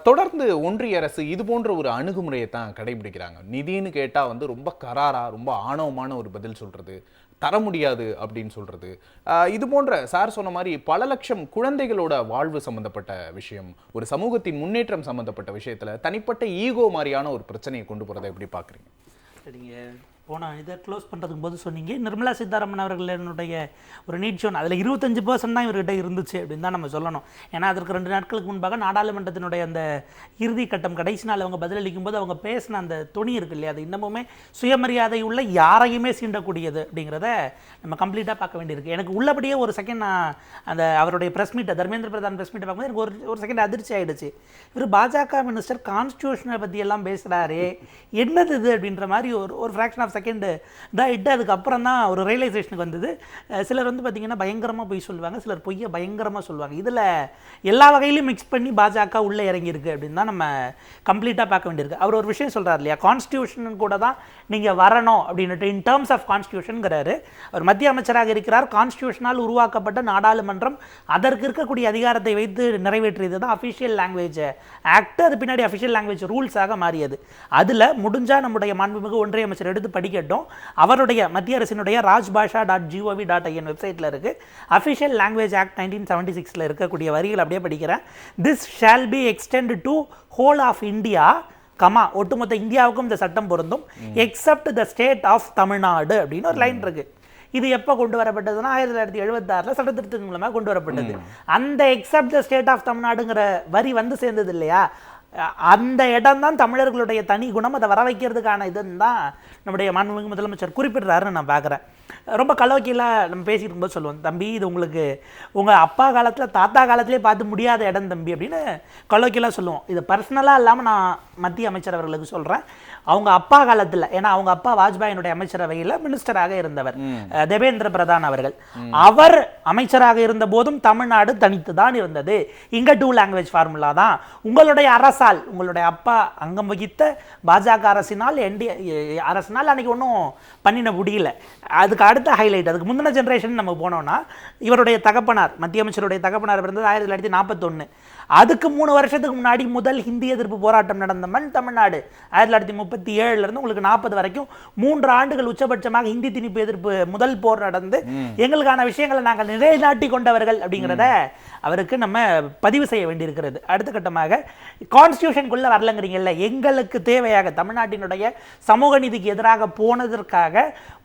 தொடர்ந்து ஒன்றிய அரசு இது போன்ற ஒரு அணுகுமுறையை தான் கடைபிடிக்கிறாங்க. நிதின்னு கேட்டால் வந்து ரொம்ப கராரா, ரொம்ப ஆணவமான ஒரு பதில் சொல்றது, தர முடியாது அப்படின்னு சொல்றது. இது போன்ற சார் சொன்ன மாதிரி பல லட்சம் குழந்தைகளோட வாழ்வு சம்பந்தப்பட்ட விஷயம், ஒரு சமூகத்தின் முன்னேற்றம் சம்பந்தப்பட்ட விஷயத்துல தனிப்பட்ட ஈகோ மாதிரியான ஒரு பிரச்சனையை கொண்டு போறதை எப்படி பாக்குறீங்க? சரிங்க, போன இதை க்ளோஸ் பண்ணுறதுக்கு போது சொன்னீங்க நிர்மலா சீதாராமன் அவர்களுடைய ஒரு நீட் ஷோன் அதில் 25% தான் இவர்கிட்ட இருந்துச்சு அப்படின்னு தான் நம்ம சொல்லணும். ஏன்னா அதற்கு 2 நாட்களுக்கு முன்பாக நாடாளுமன்றத்தினுடைய அந்த இறுதி கட்டம் கடைசி நாள் அவங்க பதிலளிக்கும் போது அவங்க பேசின அந்த துணி இருக்கு இல்லையா, அது இன்னமுமே சுயமரியாதை உள்ள யாரையுமே சீண்டக்கூடியது அப்படிங்கிறத நம்ம கம்ப்ளீட்டாக பார்க்க வேண்டியிருக்கு. எனக்கு உள்ளபடியே ஒரு செகண்ட் நான் அந்த அவருடைய ப்ரெஸ் மீட்டை, தர்மேந்திர பிரதான் ப்ரெஸ் மீட்டை பார்க்கும்போது எனக்கு ஒரு செகண்ட் அதிர்ச்சி ஆகிடுச்சு. இவர் பாஜக மினிஸ்டர் கான்ஸ்டியூஷனை பற்றி எல்லாம் பேசுகிறாரே, என்னது இது அப்படின்ற மாதிரி ஒரு ஃப்ராக்ஷன் ஆஃப் செகண்டு இதாகிட்டு அதுக்கப்புறம் தான் ஒரு ரியலைசேஷனுக்கு வந்தது. சிலர் வந்து பார்த்திங்கன்னா பயங்கரமாக பொய் சொல்லுவாங்க, சிலர் பொய்யை பயங்கரமாக சொல்லுவாங்க. இதில் எல்லா வகையிலையும் மிக்ஸ் பண்ணி பாஜக உள்ளே இறங்கியிருக்கு அப்படின்னு தான் நம்ம கம்ப்ளீட்டாக பார்க்க வேண்டியிருக்கு. அவர் ஒரு விஷயம் சொல்கிறார் இல்லையா, கான்ஸ்டியூஷன் கூட தான் நீங்கள் வரணும் அப்படின்ட்டு, இன் டேர்ம்ஸ் ஆஃப் கான்ஸ்டியூஷனுங்கிறாரு. அவர் மத்திய அமைச்சராக இருக்கிறார். கான்ஸ்டியூஷனால் உருவாக்கப்பட்ட நாடாளுமன்றம் அதற்கு இருக்கக்கூடிய அதிகாரத்தை வைத்து நிறைவேற்றியது தான் அஃபிஷியல் லாங்குவேஜ் ஆக்ட். அது பின்னாடி அஃபிஷியல் லாங்குவேஜ் ரூல்ஸாக மாறியது. அதில் முடிஞ்சால் நம்முடைய மாண்புமிகு ஒன்றிய அமைச்சர் எடுத்து படிக்கட்டும். அவருடைய மத்திய அரசினுடைய rajbhasha.gov.in வெப்சைட்டில் இருக்குது. அஃபிஷியல் லாங்குவேஜ் ஆக்ட் 1976 இருக்கக்கூடிய வரிகள் அப்படியே படிக்கிறேன். This shall be extend to whole of India, ஒட்டுமொத்த இந்தியாவுக்கும் இந்த சட்டம் பொருந்தும், except the state of Tamil Nadu அப்படின்னு ஒரு லைன் இருக்கு. இது எப்போ கொண்டு வரப்பட்டதுன்னா 1976 சட்ட திருத்தத்தின் மூலமாக கொண்டு வரப்பட்டது. அந்த எக்ஸப்ட் த ஸ்டேட் ஆஃப் தமிழ்நாடுங்கிற வரி வந்து சேர்ந்தது இல்லையா, அந்த இடம் தான் தமிழர்களுடைய தனி குணம். அதை வர வைக்கிறதுக்கான இதுன்னு தான் நம்முடைய மாண்புமிகு முதலமைச்சர் குறிப்பிடுறாருன்னு நான் பார்க்குறேன். ரொம்ப கலோக்கியில் நம்ம பேசிட்டு இருக்கும்போது சொல்லுவோம், தம்பி இது உங்களுக்கு உங்கள் அப்பா காலத்தில் தாத்தா காலத்திலே பார்த்து முடியாத இடம் தம்பி அப்படின்னு கலோக்கியலாக சொல்லுவோம். இது பர்சனலாக இல்லாமல் நான் மத்திய அமைச்சர் அவர்களுக்கு சொல்கிறேன். அவங்க அப்பா காலத்தில், ஏன்னா அவங்க அப்பா வாஜ்பாயினுடைய அமைச்சரவையில் மினிஸ்டராக இருந்தவர் தேவேந்திர பிரதான் அவர்கள். அவர் அமைச்சராக இருந்த போதும் தமிழ்நாடு தனித்து தான் இருந்தது. இங்கே 2 லாங்குவேஜ் ஃபார்முலா தான். உங்களுடைய அரசால், உங்களுடைய அப்பா அங்கம் வகித்த பாஜக அரசினால், அரசினால் அன்னைக்கு ஒன்றும் பண்ணின முடியல. அதுக்கு அடுத்த ஹைலைட், அதுக்கு முந்தின ஜென்ரேஷன் நம்ம போனோம்னா, இவருடைய தகப்பனார், மத்திய அமைச்சருடைய தகப்பனார் பிறந்தது 1941. அதுக்கு 3 வருஷத்துக்கு முன்னாடி முதல் ஹிந்தி எதிர்ப்பு போராட்டம் நடந்த மண் தமிழ்நாடு. 1937 உங்களுக்கு 40 வரைக்கும் 3 ஆண்டுகள் உச்சபட்சமாக ஹிந்தி திணிப்பு எதிர்ப்பு முதல் போர் நடந்து எங்களுக்கான விஷயங்களை நாங்கள் நிலைநாட்டி கொண்டவர்கள் அப்படிங்கிறத அவருக்கு நம்ம பதிவு செய்ய வேண்டியிருக்கிறது. அடுத்த கட்டமாக கான்ஸ்டியூஷனுக்குள்ள வரலங்கிறீங்கல்ல, எங்களுக்கு தேவையாக தமிழ்நாட்டினுடைய சமூக நீதிக்கு எதிராக போனதற்காக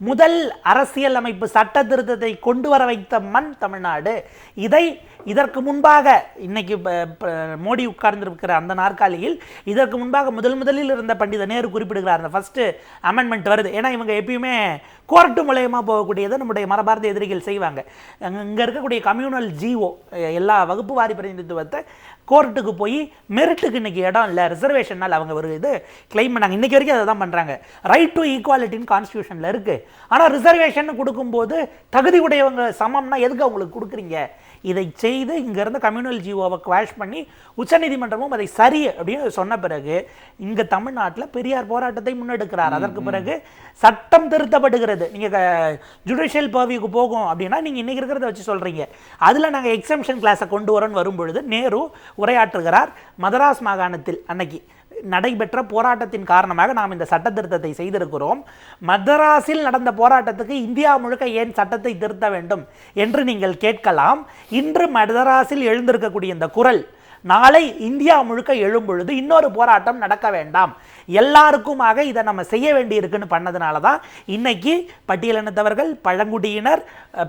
முதல் அரசியல் அமைப்பு சட்ட திருத்தத்தை கொண்டு வர வைத்த மண் தமிழ்நாடு. இதற்கு முன்பாக இன்னைக்கு மோடி உட்கார்ந்திருக்கிற அந்த நாற்காலியில் இதற்கு முன்பாக முதலில் இருந்த பண்டித நேரு குறிப்பிடுகிறார், அந்த ஃபர்ஸ்ட் அமெண்ட்மெண்ட் வருது. ஏன்னா இவங்க எப்பயுமே கோர்ட்டு மூலயமா போகக்கூடியதை நம்முடைய மரபார்ந்த எதிரிகள் செய்வாங்க. இங்கே இருக்கக்கூடிய கம்யூனல் ஜிஓ எல்லா வகுப்பு வாரி பிரதிநிதித்துவத்தை கோர்ட்டுக்கு போய் மெரிட்டுக்கு இன்னைக்கு இடம் இல்லை, ரிசர்வேஷனால் அவங்க ஒரு இது கிளைம் பண்ணாங்க. இன்னைக்கு வரைக்கும் அதை தான் பண்ணுறாங்க. ரைட் டு ஈக்குவாலிட்டின்னு கான்ஸ்டியூஷனில் இருக்குது. ஆனால் ரிசர்வேஷன் கொடுக்கும்போது தகுதி உடையவங்க சமம்னா எதுக்கு அவங்களுக்கு கொடுக்குறீங்க? இதை செய்து இங்கேருந்து கம்யூனல் ஜிஓவை குவாஷ் பண்ணி உச்சநீதிமன்றமும் அதை சரி அப்படின்னு சொன்ன பிறகு இங்கே தமிழ்நாட்டில் பெரியார் போராட்டத்தை முன்னெடுக்கிறார். அதற்கு பிறகு சட்டம் திருத்தப்படுகிறது. நீங்கள் ஜுடிஷியல் பர்வியூக்கு போகும் அப்படின்னா நீங்கள் இன்றைக்கி இருக்கிறத வச்சு சொல்கிறீங்க. அதில் நாங்கள் எக்ஸம்ஷன் கிளாஸை கொண்டு வரோன்னு வரும்பொழுது நேரு உரையாற்றுகிறார். மதராஸ் மாகாணத்தில் அன்னைக்கு நடைபெற்ற போராட்டத்தின் காரணமாக நாம் இந்த சட்ட திருத்தத்தை செய்திருக்கிறோம். மதராஸில் நடந்த போராட்டத்துக்கு இந்தியா முழுக்க ஏன் சட்டத்தை திருத்த வேண்டும் என்று நீங்கள் கேட்கலாம். இன்று மதராஸில் எழுந்திருக்கக்கூடிய இந்த குரல் நாளை இந்தியா முழுக்க எழும்பொழுது இன்னொரு போராட்டம் நடக்க வேண்டாம், எல்லாருக்குமாக இதை நம்ம செய்ய வேண்டியிருக்குன்னு பண்ணதுனால தான் இன்னைக்கு பட்டியலினத்தவர்கள், பழங்குடியினர்,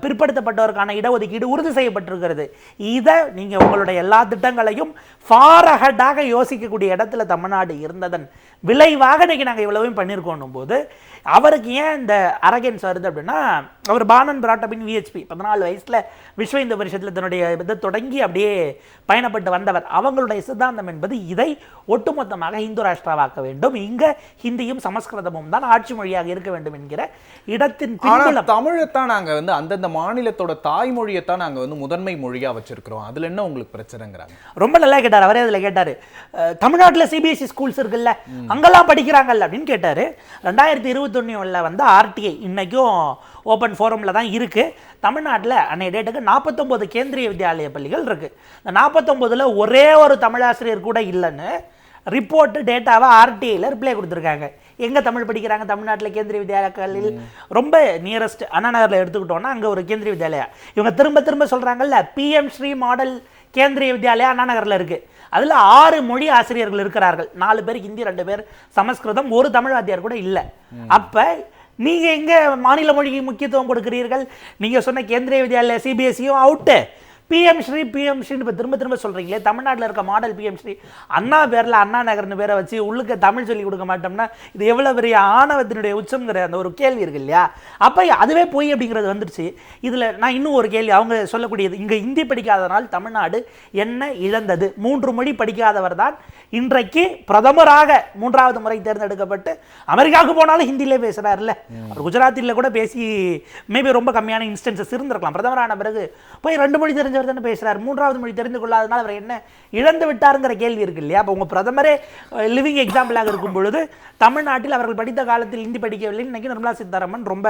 பிற்படுத்தப்பட்டவருக்கான இடஒதுக்கீடு உறுதி செய்யப்பட்டிருக்கிறது. இதை நீங்கள் உங்களுடைய எல்லா திட்டங்களையும் ஃபார் அஹெட்டாக யோசிக்கக்கூடிய இடத்துல தமிழ்நாடு இருந்ததன் விளைவாக இன்னைக்கு நாங்கள் இவ்வளவையும் பண்ணியிருக்கோம் போது அவருக்கு ஏன் இந்த அரகன்ஸ் வருது அப்படின்னா, அவர் பானன் பிராட்டபின் விஹெச்பி 14 வயசில் விஸ்வ இந்து பரிஷத்தில் தன்னுடைய இதை தொடங்கி அப்படியே பயணப்பட்டு வந்தவர். அவங்களுடைய சித்தாந்தம் என்பது இதை ஒட்டுமொத்தமாக இந்து ராஷ்டிராவாக்க வேண்டும். வேண்டும், இங்க ஹிந்தியும் சமஸ்கிருதமும் தான் ஆட்சி மொழியாக இருக்க வேண்டும் என்கிற இடத்தின் ஆனா பின்புலம். தமிழைத்தான் நாங்க வந்து அந்தந்த மாநிலத்தோட தாய்மொழியைத்தான் நாங்க வந்து முதன்மை மொழியா வச்சிருக்கிறோம், அதுல என்ன உங்களுக்கு பிரச்சனைங்கிறாங்க. ரொம்ப நல்லா கேட்டார் அவரே. அதில் கேட்டார், தமிழ்நாட்டில் சிபிஎஸ்சி ஸ்கூல்ஸ் இருக்குல்ல, அங்கெல்லாம் படிக்கிறாங்கல்ல அப்படின்னு கேட்டார். 2021 வந்து ஆர்டிஐ இன்னைக்கும் ஓப்பன் ஃபோரமில் தான் இருக்குது. தமிழ்நாட்டில் அன்றைய டேட்டுக்கு 49 கேந்திரிய வித்யாலய பள்ளிகள் இருக்குது. இந்த 49ல் ஒரே ஒரு தமிழாசிரியர் கூட இல்லைன்னு ரிப்போர்ட்டு டேட்டாவை ஆர்டிஐயில் ரிப்ளை கொடுத்துருக்காங்க. எங்கே தமிழ் படிக்கிறாங்க தமிழ்நாட்டில் கேந்திரிய வித்யாலயங்களில்? ரொம்ப நியரஸ்ட் அண்ணா நகரில் எடுத்துக்கிட்டோன்னா அங்கே ஒரு கேந்திரிய வித்யாலயா. இவங்க திரும்ப திரும்ப சொல்கிறாங்கல்ல, பிஎம் ஸ்ரீ மாடல் கேந்திரிய வித்யாலயா அண்ணா நகரில் இருக்குது. அதில் 6 மொழி ஆசிரியர்கள் இருக்கிறார்கள். 4 பேர் ஹிந்தி, 2 பேர் சமஸ்கிருதம், ஒரு தமிழ் வாத்தியார் கூட இல்லை. அப்போ நீங்கள் எங்கே மாநில மொழிக்கு முக்கியத்துவம் கொடுக்கிறீர்கள்? நீங்கள் சொன்ன கேந்திரிய வித்யாலயா சிபிஎஸ்சியும் அவுட்டு, பிஎம் ஸ்ரீன்னு இப்போ திரும்ப திரும்ப சொல்கிறீங்களே. தமிழ்நாட்டில் இருக்க மாடல் பிஎம் ஸ்ரீ அண்ணா பேரில் அண்ணா நகர்னு பேரை வச்சு உள்ளுக்க தமிழ் சொல்லி கொடுக்க மாட்டோம்னா இது எவ்வளோ பெரிய ஆணவத்தினுடைய உச்சம்ங்கிற அந்த ஒரு கேள்வி இருக்கு இல்லையா? அப்போ அதுவே போய் அப்படிங்கிறது வந்துடுச்சு. இதில் நான் இன்னும் ஒரு கேள்வி அவங்க சொல்லக்கூடியது, இங்கே ஹிந்தி படிக்காதனால் தமிழ்நாடு என்ன இழந்தது? 3 மொழி படிக்காதவர் தான் இன்றைக்கு பிரதமராக 3வது முறை தேர்ந்தெடுக்கப்பட்டு அமெரிக்காவுக்கு போனாலும் ஹிந்தியிலே பேசுகிறாருல்ல. அவர் குஜராத்தில் கூட பேசி மேபி ரொம்ப கம்மியான இன்ஸ்டன்சஸ் இருந்திருக்கலாம். பிரதமரான பிறகு போய் 2 மொழி தெரிஞ்சவர் தானே பேசுகிறார். 3வது மொழி தெரிந்து கொள்ளாதனால் அவர் என்ன இழந்து விட்டாருங்கிற கேள்வி இருக்கு இல்லையா? அப்போ உங்கள் பிரதமரே லிவிங் எக்ஸாம்பிளாக இருக்கும் பொழுது தமிழ்நாட்டில் அவர்கள் படித்த காலத்தில் ஹிந்தி படிக்கவில்லை. இன்னைக்கு நிர்மலா சீதாராமன் ரொம்ப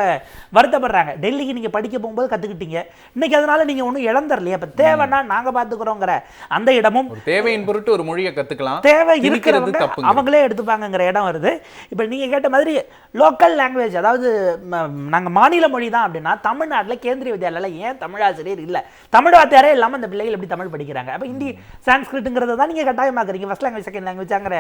வருத்தப்படுறாங்க. டெல்லிக்கு நீங்கள் படிக்க போகும்போது கற்றுக்கிட்டீங்க, இன்னைக்கு அதனால நீங்கள் ஒன்றும் இழந்துடலையே. அப்போ தேவைன்னா நாங்கள் பார்த்துக்கிறோங்கிற அந்த இடமும், தேவையின் பொருட்டு ஒரு மொழியை கற்றுக்கலாம், தேவை இருக்கிறவங்க அவங்களே எடுத்துப்பாங்கங்கிற இடம் வருது. இப்போ நீங்கள் கேட்ட மாதிரி லோக்கல் லாங்குவேஜ், அதாவது நாங்கள் மாநில மொழி தான் அப்படின்னா தமிழ்நாட்டில் கேந்திரிய வித்யாலயில் ஏன் தமிழாசிரியர் இல்லை? தமிழ் வாத்தியாரே இல்லாமல் அந்த பிள்ளைகள் எப்படி தமிழ் படிக்கிறாங்க? அப்போ ஹிந்தி சான்ஸ்கிரிட்டுங்கிறத தான் நீங்கள் கட்டாயமாக்குறீங்க, ஃபர்ஸ்ட் லாங்குவேஜ் செகண்ட் லாங்குவேஜாங்கிற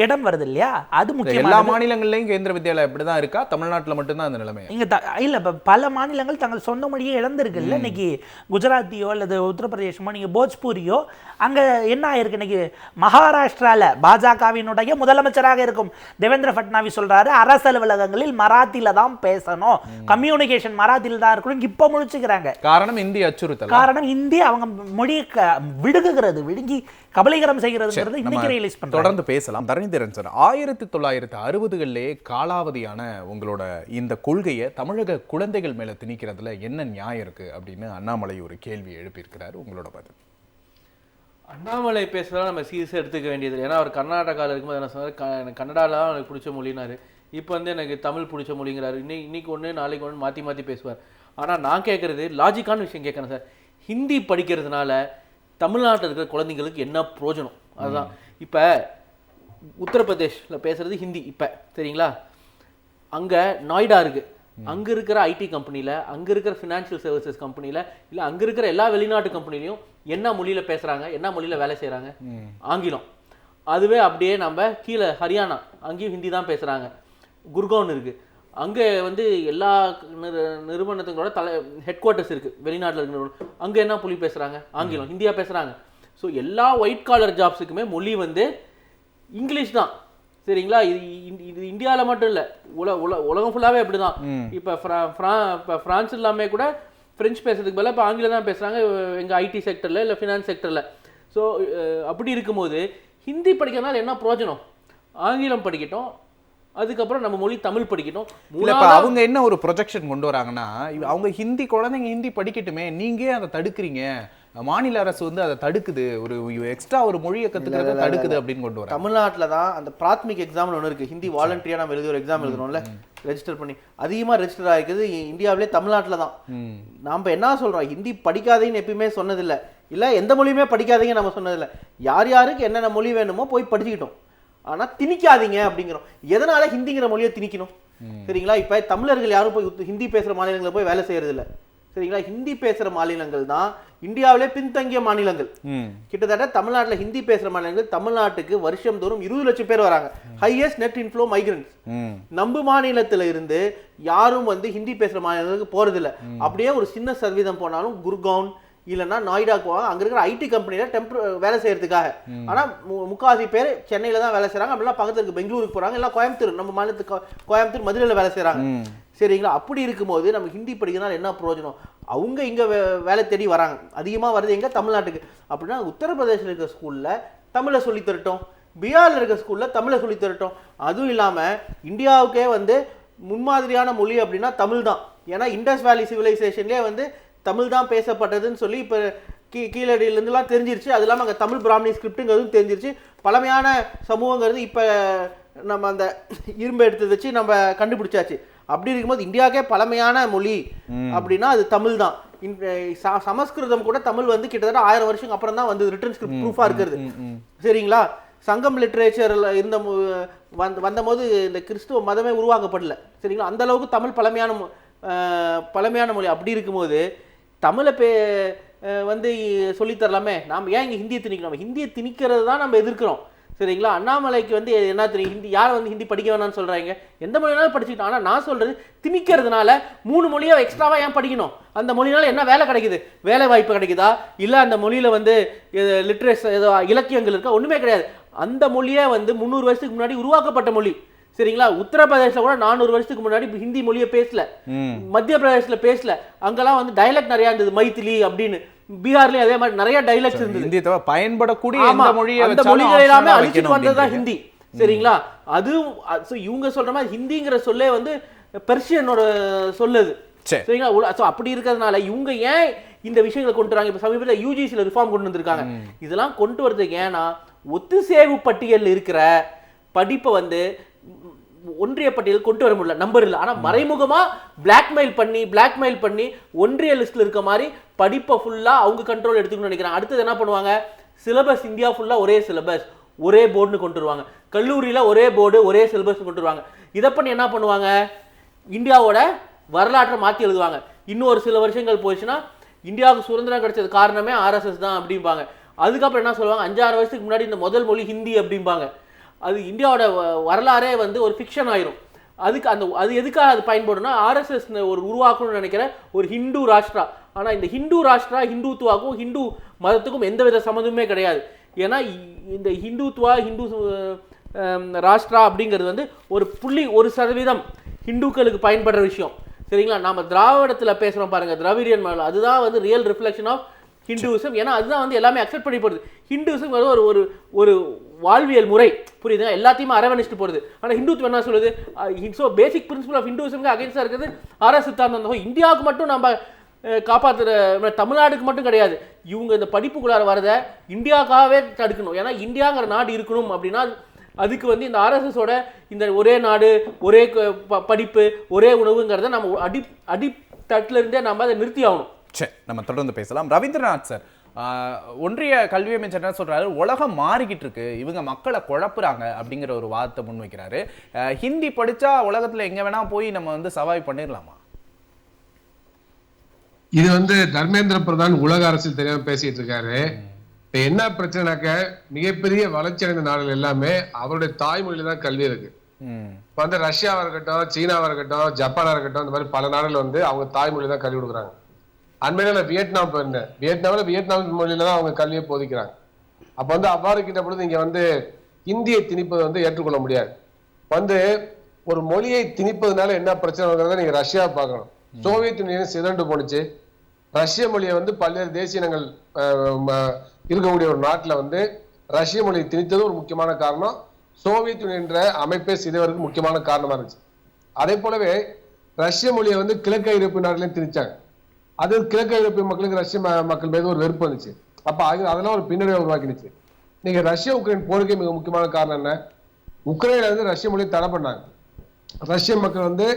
இடம் வருது இல்லையா? அது முக்கியம். எல்லா மாநிலங்கள்லையும் கேந்திர வித்யாலயா இப்படி தான் இருக்கா? தமிழ்நாட்டில் மட்டும்தான் அந்த நிலைமை? இங்கே இல்லை, இப்போ பல மாநிலங்கள் தங்கள் சொந்த மொழியை இழந்திருக்கு இல்லை. இன்னைக்கு குஜராத்தியோ அல்லது உத்தரப்பிரதேசமோ நீங்கள் போஜ்பூரியோ அங்கே என்ன ஆயிருக்கு? இன்னைக்கு மகாராஷ்டிராவில் பாஜகவினுடைய முதலமைச்சராக இருக்கும் தேவேந்திர ஃபட்னாவிஸ் சொல்றாரு, அரசு அலுவலகங்களில் மராத்தியில தான் பேசணும், கம்யூனிகேஷன் மராத்தியில் தான் இருக்கணும். இப்போ முழிச்சுக்கிறாங்க. காரணம் இந்தி அச்சுறுத்தல். காரணம் இந்தி அவங்க மொழியை விடுகுகிறது, விழுங்கி கபலீகரம் செய்கிறதுங்கிறது இன்னைக்கு ரியலைஸ் பண்ணுறோம். தொடர்ந்து பேசலாம். தரணிதரன் சார், 1960களிலே காலாவதியான உங்களோட இந்த கொள்கையை தமிழக குழந்தைகள் மேல திணிக்கிறதுல என்ன நியாயம் இருக்கு அப்படின்னு அண்ணாமலை ஒரு கேள்வி எழுப்பியிருக்கிறார். உங்களோட பதில். அண்ணாமலை பேசுகிறதா நம்ம சீரியஸாக எடுத்துக்க வேண்டியது. ஏன்னா அவர் கர்நாடகாவில் இருக்கும்போது என்ன சொன்னார், எனக்கு கன்னடாலாம் எனக்கு பிடிச்ச மொழினாரு. இப்போ வந்து எனக்கு தமிழ் பிடிச்ச மொழிங்கிறாரு. இன்னைக்கு ஒன்று நாளைக்கு ஒன்று மாற்றி மாற்றி பேசுவார். ஆனால் நான் கேட்குறது லாஜிக்கான விஷயம் கேட்குறேன் சார். ஹிந்தி படிக்கிறதுனால தமிழ்நாட்டில் இருக்கிற குழந்தைங்களுக்கு என்ன பிரயோஜனம்? அதுதான். இப்போ உத்தரப்பிரதேஷில் பேசுகிறது ஹிந்தி. இப்போ சரிங்களா, அங்கே நாய்டா இருக்குது, அங்கே இருக்கிற ஐடி கம்பெனியில், அங்கே இருக்கிற ஃபினான்ஷியல் சர்வீசஸ் கம்பெனியில், இல்லை அங்கே இருக்கிற எல்லா வெளிநாட்டு கம்பெனிலையும் என்ன மொழியில் பேசுகிறாங்க, என்ன மொழியில் வேலை செய்கிறாங்க? ஆங்கிலம். அதுவே அப்படியே நம்ம கீழே ஹரியானா, அங்கேயும் ஹிந்தி தான் பேசுகிறாங்க. குர்கான் இருக்குது, அங்கே வந்து எல்லா நிறுவனத்துங்களோட ஹெட் குவார்ட்டர்ஸ் இருக்குது வெளிநாட்டில் இருக்கிற, அங்கே என்ன மொழி பேசுகிறாங்க? ஆங்கிலம், ஹிந்தியாக பேசுகிறாங்க. ஸோ எல்லா ஒயிட் காலர் ஜாப்ஸுக்குமே மொழி வந்து இங்கிலீஷ் தான். சரிங்களா? இது இந்தியாவில் மட்டும் இல்லை, உலகம் ஃபுல்லாகவே அப்படி தான். இப்போ ஃப்ரான்ஸ் எல்லாமே கூட ஃப்ரெஞ்சு பேசுறதுக்கு பதிலாக இப்போ ஆங்கிலம் தான் பேசுகிறாங்க எங்கள் ஐடி செக்டரில் இல்லை ஃபினான்ஸ் செக்டரில். ஸோ அப்படி இருக்கும்போது ஹிந்தி படிக்கிறதுனால என்ன பிரயோஜனம்? ஆங்கிலம் படிக்கட்டும், அதுக்கப்புறம் நம்ம மொழி தமிழ் படிக்கணும். அவங்க என்ன ஒரு ப்ரொஜெக்ஷன் கொண்டு வராங்கன்னா, அவங்க ஹிந்தி குழந்தைங்க ஹிந்தி படிக்கட்டுமே, நீங்க அதை தடுக்கிறீங்க, மாநில அரசு வந்து அதை தடுக்குது, ஒரு எக்ஸ்ட்ரா ஒரு மொழியை கத்துக்கிறத தடுக்குது அப்படின்னு கொண்டு வராங்க. தமிழ்நாட்டில் தான் அந்த பிராத்மிக் எக்ஸாம்னு ஒன்று இருக்குது, ஹிந்தி வாலண்டியராக நம்ம எழுதி ஒரு எக்ஸாம் எழுதுறோம்ல, ரெஜிஸ்டர் பண்ணி அதிகமாக ரெஜிஸ்டர் ஆகிக்குது இந்தியாவிலே தமிழ்நாட்டில் தான். நம்ம என்ன சொல்கிறோம், ஹிந்தி படிக்காதீங்கன்னு எப்பயுமே சொன்னதில்லை, இல்லை எந்த மொழியுமே படிக்காதீங்க நம்ம சொன்னதில்லை. யார் யாருக்கு என்னென்ன மொழி வேணுமோ போய் படிச்சுக்கிட்டோம், ஆனால் திணிக்காதீங்க அப்படிங்கிறோம். எதனால ஹிந்திங்கிற மொழியை திணிக்கணும்? சரிங்களா? இப்போ தமிழர்கள் யாரும் போய் ஹிந்தி பேசுகிற மாநிலங்களில் போய் வேலை செய்யறது இல்லை. சரிங்களா? ஹிந்தி பேசுகிற மாநிலங்கள் தான் இந்தியாவிலே பின்தங்கிய மாநிலங்கள். கிட்டத்தட்ட தமிழ்நாட்டில் ஹிந்தி பேசுகிற மாநிலங்கள் தமிழ்நாட்டுக்கு வருஷம் தோறும் 20 லட்சம் பேர் வராங்க. Highest net inflow migrants. நம்ம மாநிலத்தில் இருந்து யாரும் வந்து ஹிந்தி பேசுகிற மாநிலங்களுக்கு போகிறதில்ல. அப்படியே ஒரு சின்ன சதவீதம் போனாலும் குர்கான் இல்லைன்னா நாய்டாக்கு போவாங்க, அங்கே இருக்கிற ஐடி கம்பெனியில் வேலை செய்யறதுக்காக. ஆனால் முக்காவாசி பேர் சென்னையில் தான் வேலை செய்கிறாங்க, அப்படிலாம் பக்கத்தில் இருக்கு பெங்களூருக்கு போகிறாங்க, இல்லை கோயம்புத்தூர், நம்ம மாநிலத்துக்கு கோயம்புத்தூர் மதுரையில் வேலை செய்கிறாங்க. சரிங்களா? அப்படி இருக்கும்போது நம்ம ஹிந்தி படிக்கிறதுனால என்ன பிரயோஜனம்? அவங்க இங்கே வேலை தேடி வராங்க, அதிகமாக வருது எங்கே? தமிழ்நாட்டுக்கு. அப்படின்னா உத்தரப்பிரதேசில் இருக்கிற ஸ்கூலில் தமிழை சொல்லி தரட்டும், பீகார்ல இருக்க ஸ்கூல்ல தமிழை சொல்லி தரட்டும். அதுவும் இல்லாம இந்தியாவுக்கே வந்து முன்மாதிரியான மொழி அப்படின்னா தமிழ் தான். ஏன்னா இண்டஸ் வேலி சிவிலைசேஷன்லேயே வந்து தமிழ் தான் பேசப்பட்டதுன்னு சொல்லி இப்போ கீழடியிலேருந்துலாம் தெரிஞ்சிருச்சு. அது இல்லாமல் அங்கே தமிழ் பிராமணி ஸ்கிரிப்டுங்கிறதும் தெரிஞ்சிருச்சு. பழமையான சமூகங்கிறது இப்போ நம்ம அந்த இரும்பு எடுத்து வச்சு நம்ம கண்டுபிடிச்சாச்சு. அப்படி இருக்கும்போது இந்தியாவுக்கே பழமையான மொழி அப்படின்னா அது தமிழ் தான். சமஸ்கிருதம் கூட தமிழ் வந்து கிட்டத்தட்ட 1000 வருஷம் அப்புறம் தான் வந்து ரிட்டன் ஸ்கிரிப்ட் ப்ரூஃபாக இருக்கிறது. சரிங்களா? சங்கம் லிட்ரேச்சரில் இருந்த வந்தபோது இந்த கிறிஸ்துவ மதமே உருவாக்கப்படல. சரிங்களா? அந்த அளவுக்கு தமிழ் பழமையான மொழி. அப்படி இருக்கும்போது தமிழை வந்து சொல்லித்தரலாமே. நாம் ஏன் இங்கே ஹிந்தியை திணிக்கணும்? நம்ம ஹிந்தியை திணிக்கிறது தான் நம்ம எதிர்க்கிறோம். சரிங்களா? அண்ணாமலைக்கு வந்து என்ன தெரியும், ஹிந்தி யார் வந்து ஹிந்தி படிக்க வேணாம்னு சொல்கிறாங்க? எந்த மொழினாலும் படிச்சுக்கிட்டோம். ஆனால் நான் சொல்கிறது திணிக்கிறதுனால 3 மொழியை எக்ஸ்ட்ராவாக ஏன் படிக்கணும்? அந்த மொழினால என்ன வேலை கிடைக்குது? வேலை வாய்ப்பு கிடைக்குதா? இல்லை அந்த மொழியில் வந்து லிட்ரேச்சர் ஏதோ இலக்கியங்கள் இருக்கா? ஒன்றுமே கிடையாது. அந்த மொழியே வந்து 300 வருஷத்துக்கு முன்னாடி உருவாக்கப்பட்ட மொழி. சரிங்களா? உத்தரப்பிரதேசல கூட 400 வருஷத்துக்கு முன்னாடி ஹிந்தி மொழியை பேசல. மத்திய பிரதேசல பேசல. அங்கெல்லாம் வந்து டைலக்ட் நிறைய இருந்தது, மைத்திலி அப்படின்னு. பீகார்லயும் அதே மாதிரி நிறைய டைலக்ட்ஸ் இருந்தது. ஹிந்தி தவிர பயன்படக்கூடிய அந்த மொழிகள் எல்லாமே அழிச்சிட்டு வந்ததுதான் ஹிந்தி. சரிங்களா? அது இவங்க சொல்ற மாதிரி ஹிந்திங்கிற சொல்லே வந்து பெர்ஷியனோட சொல்லுது. சரிங்களா? அப்படி இருக்கிறதுனால இவங்க ஏன் இந்த விஷயங்களை கொண்டு வராங்க? இப்ப சமீபத்தில் யூஜிசியில் ரிஃபார்ம் கொண்டு வந்திருக்காங்க. இதெல்லாம் கொண்டு வரதுக்கு ஏன்னா ஒத்துசேவு பட்டியல் இருக்கிற படிப்பை வந்து ஒன்றிய பட்டியல் கொண்டு வர முடியல, நம்பர் இல்லை. ஆனால் மறைமுகமா பிளாக்மெயில் பண்ணி ஒன்றிய லிஸ்ட்ல இருக்க மாதிரி படிப்பை ஃபுல்லா அவங்க கண்ட்ரோல் எடுத்துக்கணும்னு நினைக்கிறாங்க. அடுத்தது என்ன பண்ணுவாங்க? சிலபஸ் இந்தியா ஃபுல்லா ஒரே சிலபஸ், ஒரே போர்டுன்னு கொண்டு வருவாங்க. கல்லூரியில ஒரே போர்டு, ஒரே சிலபஸ் கொண்டு வருவாங்க. இதை பண்ணி என்ன பண்ணுவாங்க? இந்தியாவோட வரலாற்றை மாற்றி எழுதுவாங்க. இன்னும் ஒரு சில வருஷங்கள் போச்சுன்னா இந்தியாவுக்கு சுதந்திரம் கிடைச்சது காரணமே ஆர்எஸ்எஸ் தான் அப்படிம்பாங்க. அதுக்கப்புறம் என்ன சொல்லுவாங்க? 5-6 வருஷத்துக்கு முன்னாடி இந்த முதல் மொழி ஹிந்தி அப்படிம்பாங்க. அது இந்தியாவோட வரலாறே வந்து ஒரு ஃபிக்ஷன் ஆயிரும். அது எதுக்காக அது பயன்படும்னா, ஆர்எஸ்எஸ் ஒரு உருவாக்கணும்னு நினைக்கிற ஒரு ஹிந்து ராஷ்டிரா. ஆனால் இந்த ஹிந்து ராஷ்டிரா ஹிந்துத்துவாக்கும் ஹிந்து மதத்துக்கும் எந்தவித சம்மந்தமே கிடையாது. ஏன்னா இந்த ஹிந்து ராஷ்டிரா அப்படிங்கிறது வந்து 1% ஹிந்துக்களுக்கு பயன்படுற விஷயம். சரிங்களா? நாம திராவிடத்தில் பேசுகிறோம் பாருங்க, திராவிடியன் மாடல், அதுதான் வந்து ரியல் ரிஃப்ளெக்ஷன் ஆஃப் ஹிந்துவிசம். ஏன்னா அதுதான் வந்து எல்லாமே அக்செப்ட் பண்ணி போடுது. ஹிந்துவிசம் ஒரு ஒரு வாழ்வியல் முறை, புரியுதுங்க? எல்லாத்தையுமே அரவணைச்சிட்டு போகிறது. ஆனால் ஹிந்துத்துவம் என்ன சொல்லுது? ஸோ பேசிக் பிரின்சிபல் ஆஃப் ஹிந்துவிசம்க்கு அகைன்ஸ்டாக இருக்கிறது ஆர்எஸ் சித்தாந்தம். இந்தியாவுக்கு மட்டும் நம்ம காப்பாற்றுற, தமிழ்நாடுக்கு மட்டும் கிடையாது. இவங்க இந்த படிப்புக்குள்ளார வரதை இந்தியாவுக்காகவே தடுக்கணும். ஏன்னா இந்தியாங்கிற நாடு இருக்கணும் அப்படின்னா அதுக்கு வந்து இந்த ஆர்எஸ்எஸோட இந்த ஒரே நாடு, ஒரே படிப்பு, ஒரே உணவுங்கிறத நம்ம அடித்தட்டுல இருந்தே நம்ம அதை நிறுத்தி ஆகணும். சரி, நம்ம தொடர்ந்து பேசலாம். ரவீந்திரநாத் சார், ஒன்றிய கல்வி அமைச்சர் என்ன சொல்றாரு? உலகம் மாறிக்கிட்டு இருக்கு, இவங்க மக்களை குழப்புறாங்க அப்படிங்கிற ஒரு வாதத்தை முன்வைக்கிறாரு. ஹிந்தி படிச்சா உலகத்துல எங்க வேணா போய் நம்ம வந்து சர்வைவ் பண்ணிடலாமா? இது வந்து தர்மேந்திர பிரதான் உலக அரசியல் தெரியாம பேசிட்டு இருக்காரு. இப்ப என்ன பிரச்சனைனாக்க, மிகப்பெரிய வளர்ச்சி அடைந்த நாடுகள் எல்லாமே அவருடைய தாய்மொழியில தான் கல்வி இருக்கு. இப்ப வந்து ரஷ்யாவா இருக்கட்டும், சீனாவா இருக்கட்டும், ஜப்பானா இருக்கட்டும், இந்த மாதிரி பல நாடுகள் வந்து அவங்க தாய்மொழி தான் கல்வி கொடுக்குறாங்க. அண்மையில வியட்நாம் போயிருந்தேன். வியட்நாம் மொழியில தான் அவங்க கல்வியை போதிக்கிறாங்க. அப்ப வந்து அவ்வாறு கிட்ட பொழுது இங்க வந்து இந்தியை திணிப்பது வந்து ஏற்றுக்கொள்ள முடியாது. வந்து ஒரு மொழியை திணிப்பதுனால என்ன பிரச்சனைங்கிறத நீங்க ரஷ்யாவை பார்க்கணும். சோவியத் யூனியன் சிதண்டு போனுச்சு. ரஷ்ய மொழியை வந்து பல்வேறு தேசிய இனங்கள் இருக்கக்கூடிய ஒரு நாட்டுல வந்து ரஷ்ய மொழியை திணித்தது ஒரு முக்கியமான காரணம். சோவியத் யூனியன் என்ற அமைப்பை சிதைவதற்கு முக்கியமான காரணமா இருந்துச்சு. அதே போலவே ரஷ்ய மொழியை வந்து கிழக்கு ஐரோப்பிய நாடுகளையும் திணிச்சாங்க. அது கிழக்கு ஐரோப்பிய மக்களுக்கு ரஷ்ய மக்கள் மீது ஒரு வெறுப்பு வந்துச்சு. அப்ப அதெல்லாம் ஒரு பின்னடைவை உருவாக்கினுச்சு. நீங்க ரஷ்யா உக்ரைன் போருக்கே மிக முக்கியமான காரணம் என்ன? உக்ரைன்ல வந்து ரஷ்ய மொழியை தடை பண்ணாங்க. ரஷ்ய மக்கள் வந்து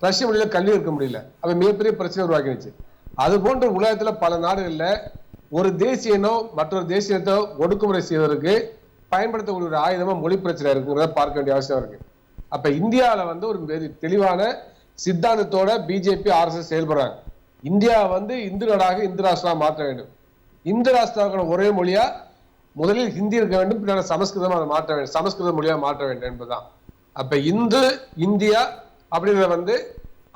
ரஷ்ய மொழியில கல்வி இருக்க முடியல. அது மிகப்பெரிய பிரச்சனை உருவாக்கினுச்சு. அது போன்ற உலகத்துல பல நாடுகள்ல ஒரு தேசிய இனம் மற்றொரு தேசிய இனத்தை ஒடுக்குமுறை செய்வதற்கு பயன்படுத்தக்கூடிய ஒரு ஆயுதமா மொழி பிரச்சனை இருக்குங்கிறத பார்க்க வேண்டிய அவசியம் இருக்கு. அப்ப இந்தியாவில வந்து ஒரு தெளிவான சித்தாந்தத்தோட பிஜேபி ஆர்எஸ்எஸ் செயல்படுறாங்க. இந்தியா வந்து இந்து நாடாக இந்து ராஷ்டிரா மாற்ற வேண்டும். இந்து ராஷ்டிராவுக்கான ஒரே மொழியா முதலில் ஹிந்தி இருக்க வேண்டும், பின்னர் சமஸ்கிருதம் அதை மாற்ற வேண்டும், சமஸ்கிருத மொழியா மாற்ற வேண்டும் என்பதுதான். அப்ப இந்தியா அப்படிங்கிற வந்து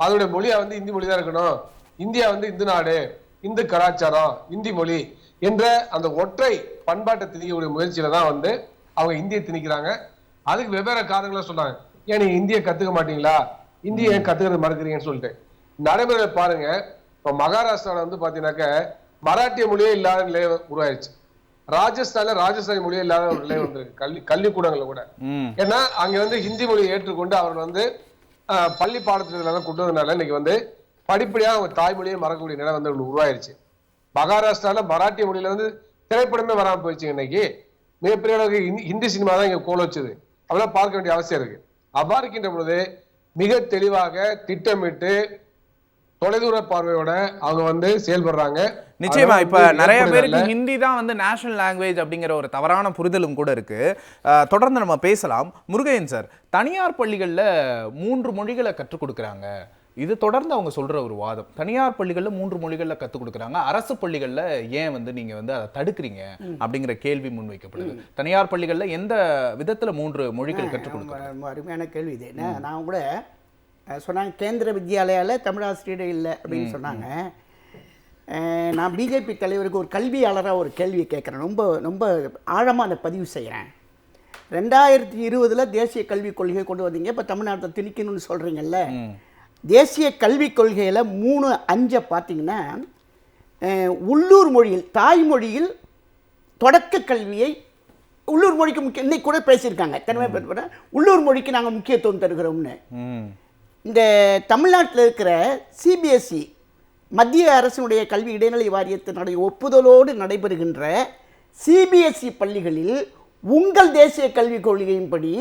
அதோடைய மொழியா வந்து இந்தி மொழி தான் இருக்கணும். இந்தியா வந்து இந்து நாடு, இந்து கலாச்சாரம், இந்தி மொழி என்ற அந்த ஒற்றை பண்பாட்டை திணிக்கக்கூடிய முயற்சியில தான் வந்து அவங்க இந்தியை திணிக்கிறாங்க. அதுக்கு வெவ்வேறு காரணங்களா சொன்னாங்க. ஏன் நீங்க இந்தியை கத்துக்க மாட்டீங்களா, இந்தியை ஏன் கத்துக்கிறது மறுக்கிறீங்கன்னு சொல்லிட்டு. நடைமுறையில பாருங்க, இப்ப மகாராஷ்டிரால வந்து பாத்தீங்கன்னாக்க மராட்டிய மொழியே இல்லாத நிலையை உருவாயிருச்சு. ராஜஸ்தான்ல ராஜஸ்தானி மொழியே இல்லாத ஒரு நிலை வந்திருக்கு கல்விக்கூடங்கள்ல கூட. ஏன்னா அங்க வந்து ஹிந்தி மொழியை ஏற்றுக்கொண்டு அவர்கள் வந்து பள்ளி பாடத்திட்டத்துல கொண்டு வந்ததுனால இன்னைக்கு வந்து படிப்படியா அவங்க தாய்மொழியை மறக்கக்கூடிய நிலை வந்து உருவாயிருச்சு. மகாராஷ்டிரால மராட்டிய மொழியில வந்து திரைப்படமே வராம போயிடுச்சு. இன்னைக்கு மிகப்பெரிய அளவுக்கு ஹிந்தி சினிமா தான் இங்க கோல வச்சது. அதெல்லாம் பார்க்க வேண்டிய அவசியம் இருக்கு. அவ்வாறு இருக்கின்ற பொழுது மிக தெளிவாக திட்டமிட்டு தொலைதூர பார்வையோட அவங்க வந்து செயல்படுறாங்க. நிச்சயமா இப்ப நிறைய பேருக்கு ஹிந்தி தான் வந்து நேஷனல் லாங்குவேஜ் அப்படிங்கிற ஒரு தவறான புரிதலும் கூட இருக்கு. தொடர்ந்து நம்ம பேசலாம். முருகையன் சார், தனியார் பள்ளிகள்ல 3 மொழிகளை கற்றுக் கொடுக்குறாங்க, இது தொடர்ந்து அவங்க சொல்ற ஒரு வாதம். தனியார் பள்ளிகள்ல 3 மொழிகள்ல கற்றுக் கொடுக்குறாங்க, அரசு பள்ளிகள்ல ஏன் வந்து நீங்க வந்து அதை தடுக்கிறீங்க அப்படிங்கிற கேள்வி முன்வைக்கப்படுது. தனியார் பள்ளிகள்ல எந்த விதத்துல 3 மொழிகள் கற்றுக் கொடுக்குறாங்க? அருமையான கேள்வி இது. நான் கூட சொன்னாங்க கேந்திர வித்யாலயாவில் தமிழாசிரியர் இல்லை அப்படின்னு சொன்னாங்க. நான் பிஜேபி தலைவருக்கு ஒரு கல்வியாளராக ஒரு கேள்வியை கேட்குறேன், ரொம்ப ரொம்ப ஆழமாக அதை பதிவு செய்கிறேன். 2020 தேசிய கல்விக் கொள்கையை கொண்டு வந்தீங்க, இப்போ தமிழ்நாட்டை திணிக்கணும்னு சொல்கிறீங்கல்ல. தேசிய கல்விக் கொள்கையில் 3.5 பார்த்தீங்கன்னா உள்ளூர் மொழியில் தாய்மொழியில் தொடக்க கல்வியை உள்ளூர் மொழிக்கு முக்கிய இன்னைக்கு கூட பேசியிருக்காங்க தனிமை பெற்ற உள்ளூர் மொழிக்கு நாங்கள் முக்கியத்துவம் தருகிறோம்னு. இந்த தமிழ்நாட்டில் இருக்கிற சிபிஎஸ்இ மத்திய அரசினுடைய கல்வி இடைநிலை வாரியத்தினுடைய ஒப்புதலோடு நடைபெறுகின்ற சிபிஎஸ்இ பள்ளிகளில் உங்கள் தேசிய கல்விக் கொள்கையின்படி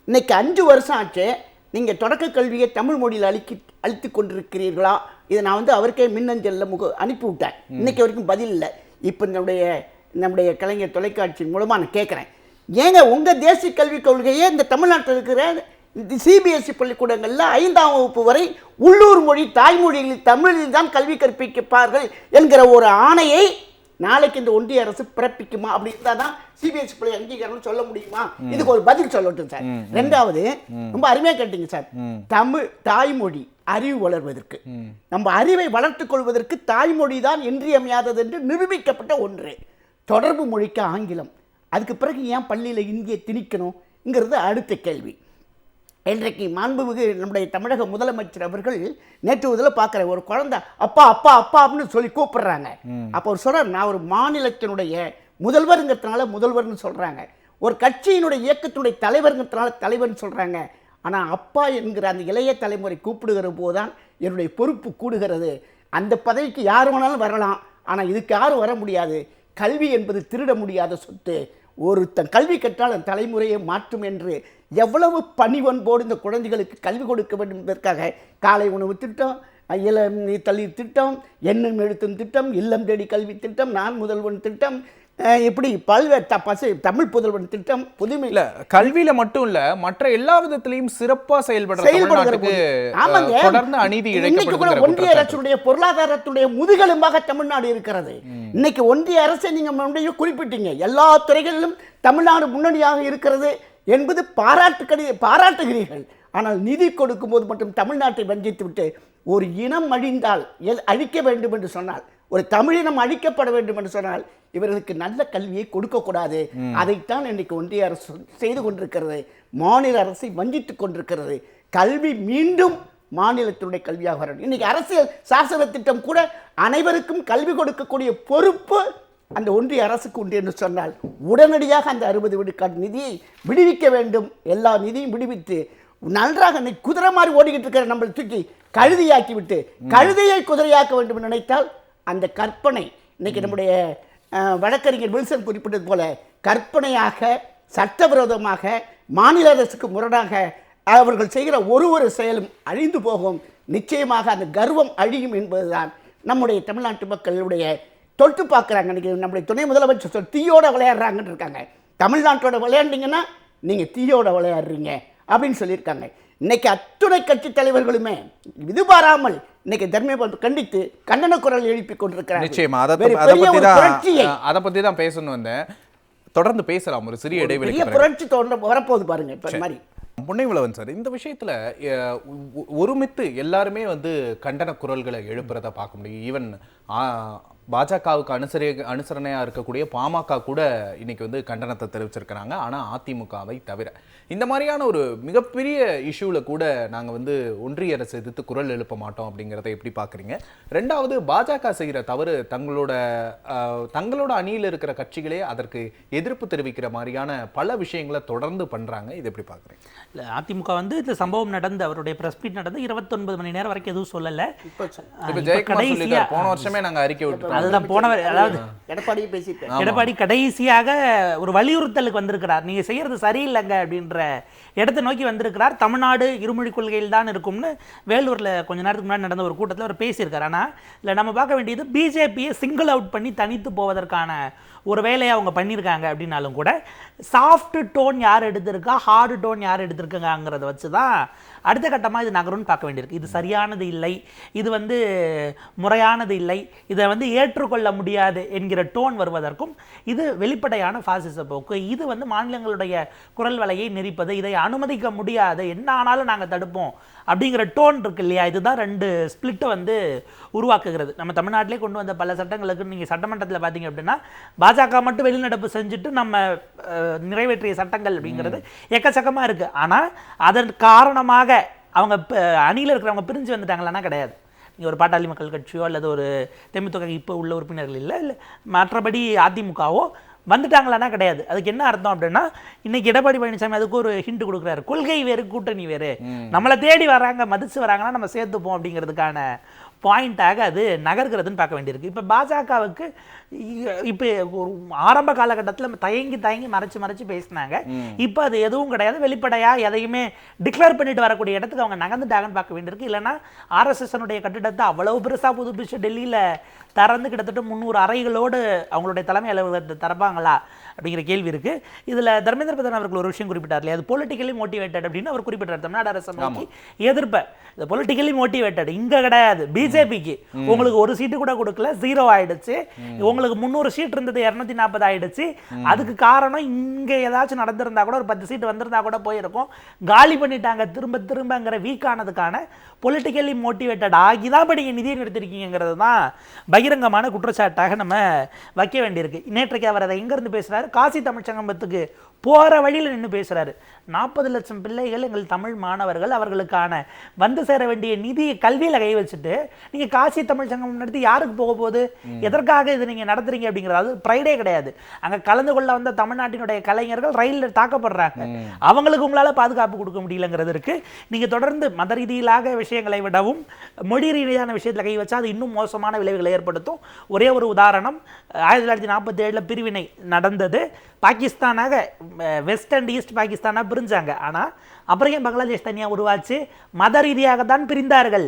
இன்னைக்கு 5 வருஷம் ஆச்சு, நீங்கள் தொடக்க கல்வியை தமிழ் மொழியில் அளித்து கொண்டிருக்கிறீர்களா? இதை நான் வந்து அவருக்கே மின்னஞ்சலில் அனுப்பி விட்டேன், இன்னைக்கு வரைக்கும் பதில் இல்லை. இப்போ நம்முடைய கலைஞர் தொலைக்காட்சி மூலமாக நான் கேட்குறேன், ஏங்க உங்கள் தேசிய கல்விக் கொள்கையை இந்த தமிழ்நாட்டில் இருக்கிற சிபிஎஸ்இ பள்ளிக்கூடங்களில் 5ஆம் வகுப்பு வரை உள்ளூர் மொழி தாய்மொழியில் தமிழில் தான் கல்வி கற்பிப்பார்கள் என்கிற ஒரு ஆணையை நாளைக்கு இந்த ஒன்றிய அரசு பிறப்பிக்குமா? அப்படி இருந்தால் தான் சிபிஎஸ்இ பள்ளி அங்கீகாரம் சொல்ல முடியுமா? இதுக்கு ஒரு பதில் சொல்லட்டும் சார். 2வது, ரொம்ப அருமையாக கேட்டீங்க சார், தமிழ் தாய்மொழி அறிவு வளர்வதற்கு, நம்ம அறிவை வளர்த்துக் கொள்வதற்கு தாய்மொழி தான் இன்றியமையாதது என்று நிரூபிக்கப்பட்ட ஒன்று. தொடர்பு மொழிக்கு ஆங்கிலம், அதுக்கு பிறகு ஏன் பள்ளியில் இந்தியை திணிக்கணுங்கிறது அடுத்த கேள்வி. இன்றைக்கு மாண்புமிகு நம்முடைய தமிழக முதலமைச்சர் அவர்கள் நேற்று இதில் பார்க்குற ஒரு குழந்தை அப்பா அப்பா அப்பா அப்படின்னு சொல்லி கூப்பிடுறாங்க. அப்போ ஒரு சொல்கிறார், நான் ஒரு மாநிலத்தினுடைய முதல்வருங்கிறதுனால முதல்வர்னு சொல்கிறாங்க, ஒரு கட்சியினுடைய இயக்கத்தினுடைய தலைவருங்கிறதுனால தலைவர்னு சொல்கிறாங்க. ஆனால் அப்பா என்கிற அந்த இளைய தலைமுறை கூப்பிடுகிற போது தான் என்னுடைய பொறுப்பு கூடுகிறது. அந்த பதவிக்கு யார் வேணாலும் வரலாம், ஆனால் இதுக்கு யாரும் வர முடியாது. கல்வி என்பது திருட முடியாத சொத்து. ஒருத்தன் கல்வி கற்றால் அந்த தலைமுறையை மாற்றும் என்று எவ்வளவு பணிவன்போடு இந்த குழந்தைகளுக்கு கல்வி கொடுக்க வேண்டும் என்பதற்காக காலை உணவு திட்டம், இளம் தள்ளி திட்டம், எண்ணம் எழுத்தும் திட்டம், இல்லம் தேடி கல்வி திட்டம், நான் முதல்வன் திட்டம், இப்படி பல்வேறு தமிழ் புதல்வன் திட்டம், புதுமை இல்ல கல்வியில மட்டும் இல்ல மற்ற எல்லா விதத்திலையும் சிறப்பா செயல்படுறது. தொடர்ந்து அநீதி இழைக்கப்படுகிறது. ஒன்றிய அரசுடைய பொருளாதாரத்துடைய முதுகெலும்பாக தமிழ்நாடு இருக்கிறது. இன்னைக்கு ஒன்றிய அரசை நீங்க குறிப்பிட்டீங்க, எல்லா துறைகளிலும் தமிழ்நாடு முன்னணியாக இருக்கிறது என்பது பாராட்டுகிறீர்கள். ஆனால் நிதி கொடுக்கும் போது மட்டும் தமிழ்நாட்டை வஞ்சித்து விட்டு ஒரு இனம் அழிந்தால் அழிக்க வேண்டும் என்று சொன்னால், ஒரு தமிழினம் அழிக்கப்பட வேண்டும் என்று சொன்னால் இவர்களுக்கு நல்ல கல்வியை கொடுக்கக்கூடாது. அதைத்தான் இன்றைக்கு ஒன்றிய அரசு செய்து கொண்டிருக்கிறது. மாநில அரசை வஞ்சித்துக் கொண்டிருக்கிறது. கல்வி மீண்டும் மாநிலத்தினுடைய கல்வியாக வரணும். இன்னைக்கு அரசியல் சாசன திட்டம் கூட அனைவருக்கும் கல்வி கொடுக்கக்கூடிய பொறுப்பு அந்த ஒன்றிய அரசுக்கு உண்டு என்று சொன்னால் உடனடியாக அந்த 60 விழுக்காடு நிதியை விடுவிக்க வேண்டும். எல்லா நிதியும் விடுவித்து நன்றாக குதிரை மாதிரி ஓடிக்கிட்டு இருக்கிற நம்மளை தூக்கி கழுதையாக்கி விட்டு கழுதையை குதிரையாக்க வேண்டும் என்று நினைத்தால் அந்த கற்பனை இன்னைக்கு நம்முடைய வழக்கறிஞர் வில்சன் குறிப்பிட்டது போல கற்பனையாக சட்டவிரோதமாக மாநில அரசுக்கு முரணாக அவர்கள் செய்கிற ஒரு செயலும் அழிந்து போகும். நிச்சயமாக அந்த கர்வம் அழியும் என்பதுதான் நம்முடைய தமிழ்நாட்டு மக்களுடைய தொட்டு பார்க்குறாங்க. இன்றைக்கி நம்முடைய துணை முதலமைச்சர் சொல் தீயோட விளையாடுறாங்கன்னு இருக்காங்க. தமிழ்நாட்டோட விளையாண்டிங்கன்னா நீங்கள் தீயோட விளையாடுறீங்க அப்படின்னு சொல்லியிருக்காங்க. இன்னைக்கு அத்துணை கட்சி தலைவர்களுமே இது பாராமல் இன்னைக்கு தர்மபுரம் கண்டித்து கண்டன குரல் எழுப்பி கொண்டிருக்கிறாங்க. நிச்சயமா அதை பற்றி தான் பேசணும் வந்தேன். தொடர்ந்து பேசலாம், ஒரு சிறிய இடைவெளி. புரட்சி வரப்போகுது பாருங்க. இப்போ மாதிரி புன்னைவளவன் சார், இந்த விஷயத்துல ஒருமித்து எல்லாருமே வந்து கண்டன குரல்களை எழுப்புறத பார்க்க முடியும். ஈவன் பாஜகவுக்கு அனுசரணையாக இருக்கக்கூடிய பாமக கூட இன்னைக்கு வந்து கண்டனத்தை தெரிவிச்சிருக்கிறாங்க. ஆனால் அதிமுகவை தவிர இந்த மாதிரியான ஒரு மிகப்பெரிய இஷ்யூவில் கூட நாங்கள் வந்து ஒன்றிய அரசு எதிர்த்து குரல் எழுப்ப மாட்டோம் அப்படிங்கிறத எப்படி பார்க்குறீங்க? ரெண்டாவது, பாஜக செய்கிற தவறு தங்களோட அணியில் இருக்கிற கட்சிகளே அதற்கு எதிர்ப்பு தெரிவிக்கிற மாதிரியான பல விஷயங்களை தொடர்ந்து பண்ணுறாங்க. இது எப்படி பார்க்குறீங்க? இல்லை, அதிமுக வந்து இந்த சம்பவம் நடந்து அவருடைய ப்ரெஸ் மீட் நடந்து 29 மணி நேரம் வரைக்கும் எதுவும் சொல்லலை. இப்போ ஜெயக்குமார் சொல்லிட்டார், போன வருஷமே நாங்கள் அறிக்கை விட்டுட்டோம். அதுதான் போனவர், அதாவது எடப்பாடி கடைசியாக ஒரு வலியுறுத்தலுக்கு வந்திருக்கிறார். நீங்க செய்யறது சரியில்லைங்க அப்படின்ற இடத்தை நோக்கி வந்திருக்கிறார். தமிழ்நாடு இருமொழி கொள்கையில் தான் இருக்கும்னு வேலூர்ல கொஞ்ச நேரத்துக்கு முன்னாடி நடந்த ஒரு கூட்டத்தில் அவர் பேசியிருக்காரு. ஆனால் இல்லை, நம்ம பார்க்க வேண்டியது பிஜேபியை சிங்கிள் அவுட் பண்ணி தனித்து போவதற்கான ஒரு வேலையை அவங்க பண்ணியிருக்காங்க. அப்படின்னாலும் கூட சாஃப்ட் டோன் யார் எடுத்திருக்கா, ஹார்டு டோன் யார் எடுத்திருக்காங்கிறத வச்சு தான் அடுத்த கட்டமாக இது நகரும்னு பார்க்க வேண்டியிருக்கு. இது சரியானது இல்லை, இது வந்து முறையானது இல்லை, இதை வந்து ஏற்றுக்கொள்ள முடியாது என்கிற டோன் வருவதற்கும் இது வெளிப்படையான பாசிச போக்கு. இது வந்து மாநிலங்களுடைய குரல் வலையை நெரிப்பது, இதை அனுமதிக்க முடியாது, என்ன ஆனாலும் நாங்கள் தடுப்போம் அப்படிங்கிற டோன் இருக்கு இல்லையா? இதுதான் 2 ஸ்பிளிட்டை வந்து உருவாக்குகிறது. நம்ம தமிழ்நாட்டிலே கொண்டு வந்த பல சட்டங்களுக்கு நீங்கள் சட்டமன்றத்தில் பார்த்தீங்க அப்படின்னா பாஜக மட்டும் வெளிநடப்பு செஞ்சுட்டு நம்ம நிறைவேற்றிய சட்டங்கள் அப்படிங்கிறது எக்கச்சக்கமாக இருக்குது. ஆனால் அதன் காரணமாக அவங்க அணியில் இருக்கிறவங்க பிரிஞ்சு வந்துட்டாங்களான்னா கிடையாது. நீங்கள் ஒரு பாட்டாளி மக்கள் கட்சியோ அல்லது ஒரு தேமுதிக இப்போ உள்ள உறுப்பினர்கள் இல்லை மற்றபடி அதிமுகவோ வந்துட்டாங்களான்னா கிடையாது. அதுக்கு என்ன அர்த்தம் அப்படின்னா, இன்னைக்கு எடப்பாடி பழனிசாமி அதுக்கு ஒரு ஹிண்ட் கொடுக்குறாரு. கொள்கை வேறு, கூட்டணி வேறு, நம்மளை தேடி வராங்க, மதிச்சு வராங்கன்னா நம்ம சேர்த்துப்போம் அப்படிங்கிறதுக்கான பாயிண்டாக அது நகர்கிறதுன்னு பார்க்க வேண்டியிருக்கு. இப்போ பாஜகவுக்கு இப்போ ஒரு ஆரம்ப காலகட்டத்தில் தயங்கி மறைச்சு பேசினாங்க. இப்போ அது எதுவும் கிடையாது, வெளிப்படையாக எதையுமே டிக்ளேர் பண்ணிட்டு வரக்கூடிய இடத்துக்கு அவங்க நகர்ந்துட்டாங்கன்னு பார்க்க வேண்டியிருக்கு. இல்லைன்னா ஆர்எஸ்எஸ்னுடைய கட்டிடத்தை அவ்வளவு பெருசாக புதுப்பிச்சு டெல்லியில் திறந்து கிட்டத்தட்ட 300 அறைகளோடு அவங்களுடைய தலைமை அலுவலகத்தை திறப்பாங்களா அப்படிங்கிற கேள்வி இருக்கு. இதுல தர்மேந்திர பிரதான் அவர்கள் ஒரு விஷயம் குறிப்பிட்டார் இல்லையா, அது பொலிட்டிக்கலி மோட்டிவேட்டட் அப்படின்னு அவர் குறிப்பிட்டார். தமிழ்நாடு அரசு நோக்கி எதிர்ப்ப இது பொலிட்டிக்கலி மோட்டிவேட்டட் இங்க கிடையாது. பிஜேபிக்கு உங்களுக்கு ஒரு சீட்டு கூட கொடுக்கல, 0 ஆயிடுச்சு. உங்களுக்கு 300 சீட் இருந்தது 240 ஆயிடுச்சு. அதுக்கு காரணம் இங்க ஏதாச்சும் நடந்திருந்தா கூட ஒரு 10 சீட் வந்திருந்தா கூட போயிருக்கும், காலி பண்ணிட்டாங்க திரும்பங்கிற வீக் ஆனதுக்கான பொலிட்டிக்கலி மோட்டிவேட்டட் ஆகிதான் இப்போ நீங்கள் நிதியை நிறுத்திருக்கீங்கிறது தான் பகிரங்கமான குற்றச்சாட்டாக நம்ம வைக்க வேண்டியிருக்கு. நேற்றைக்கு அவர் அதை எங்கேருந்து பேசுகிறாரு, காசி தமிழ் சங்கமத்துக்கு போகிற வழியில் நின்று பேசுகிறாரு. 40 லட்சம் பிள்ளைகள் எங்கள் தமிழ் மாணவர்கள், அவர்களுக்கான வந்து சேர வேண்டிய நிதியை கல்வியில் கை வச்சுட்டு நீங்கள் காசி தமிழ் சங்கம் நடத்தி யாருக்கு போக போகுது, எதற்காக இது நீங்கள் நடத்துறீங்க அப்படிங்கிறது. அது ப்ரைடே கிடையாது. அங்கே கலந்து கொள்ள வந்த தமிழ்நாட்டினுடைய கலைஞர்கள் ரயிலில் தாக்கப்படுறாங்க, அவங்களுக்கு உங்களால் பாதுகாப்பு கொடுக்க முடியலங்கிறது இருக்கு. நீங்கள் தொடர்ந்து மத ரீதியிலாக விஷயங்களை விடவும் மொழி ரீதியான விஷயத்தில் கை வச்சா அது இன்னும் மோசமான விளைவுகளை ஏற்படுத்தும். ஒரே ஒரு உதாரணம், 1947 பிரிவினை நடந்தது. பாகிஸ்தானாக வெஸ்ட் அண்ட் ஈஸ்ட் பாகிஸ்தானாக பிரிஞ்சாங்க. ஆனால் அப்புறம் ஏன் பங்களாதேஷ் தனியாக உருவாச்சு? மத ரீதியாக தான் பிரிந்தார்கள்.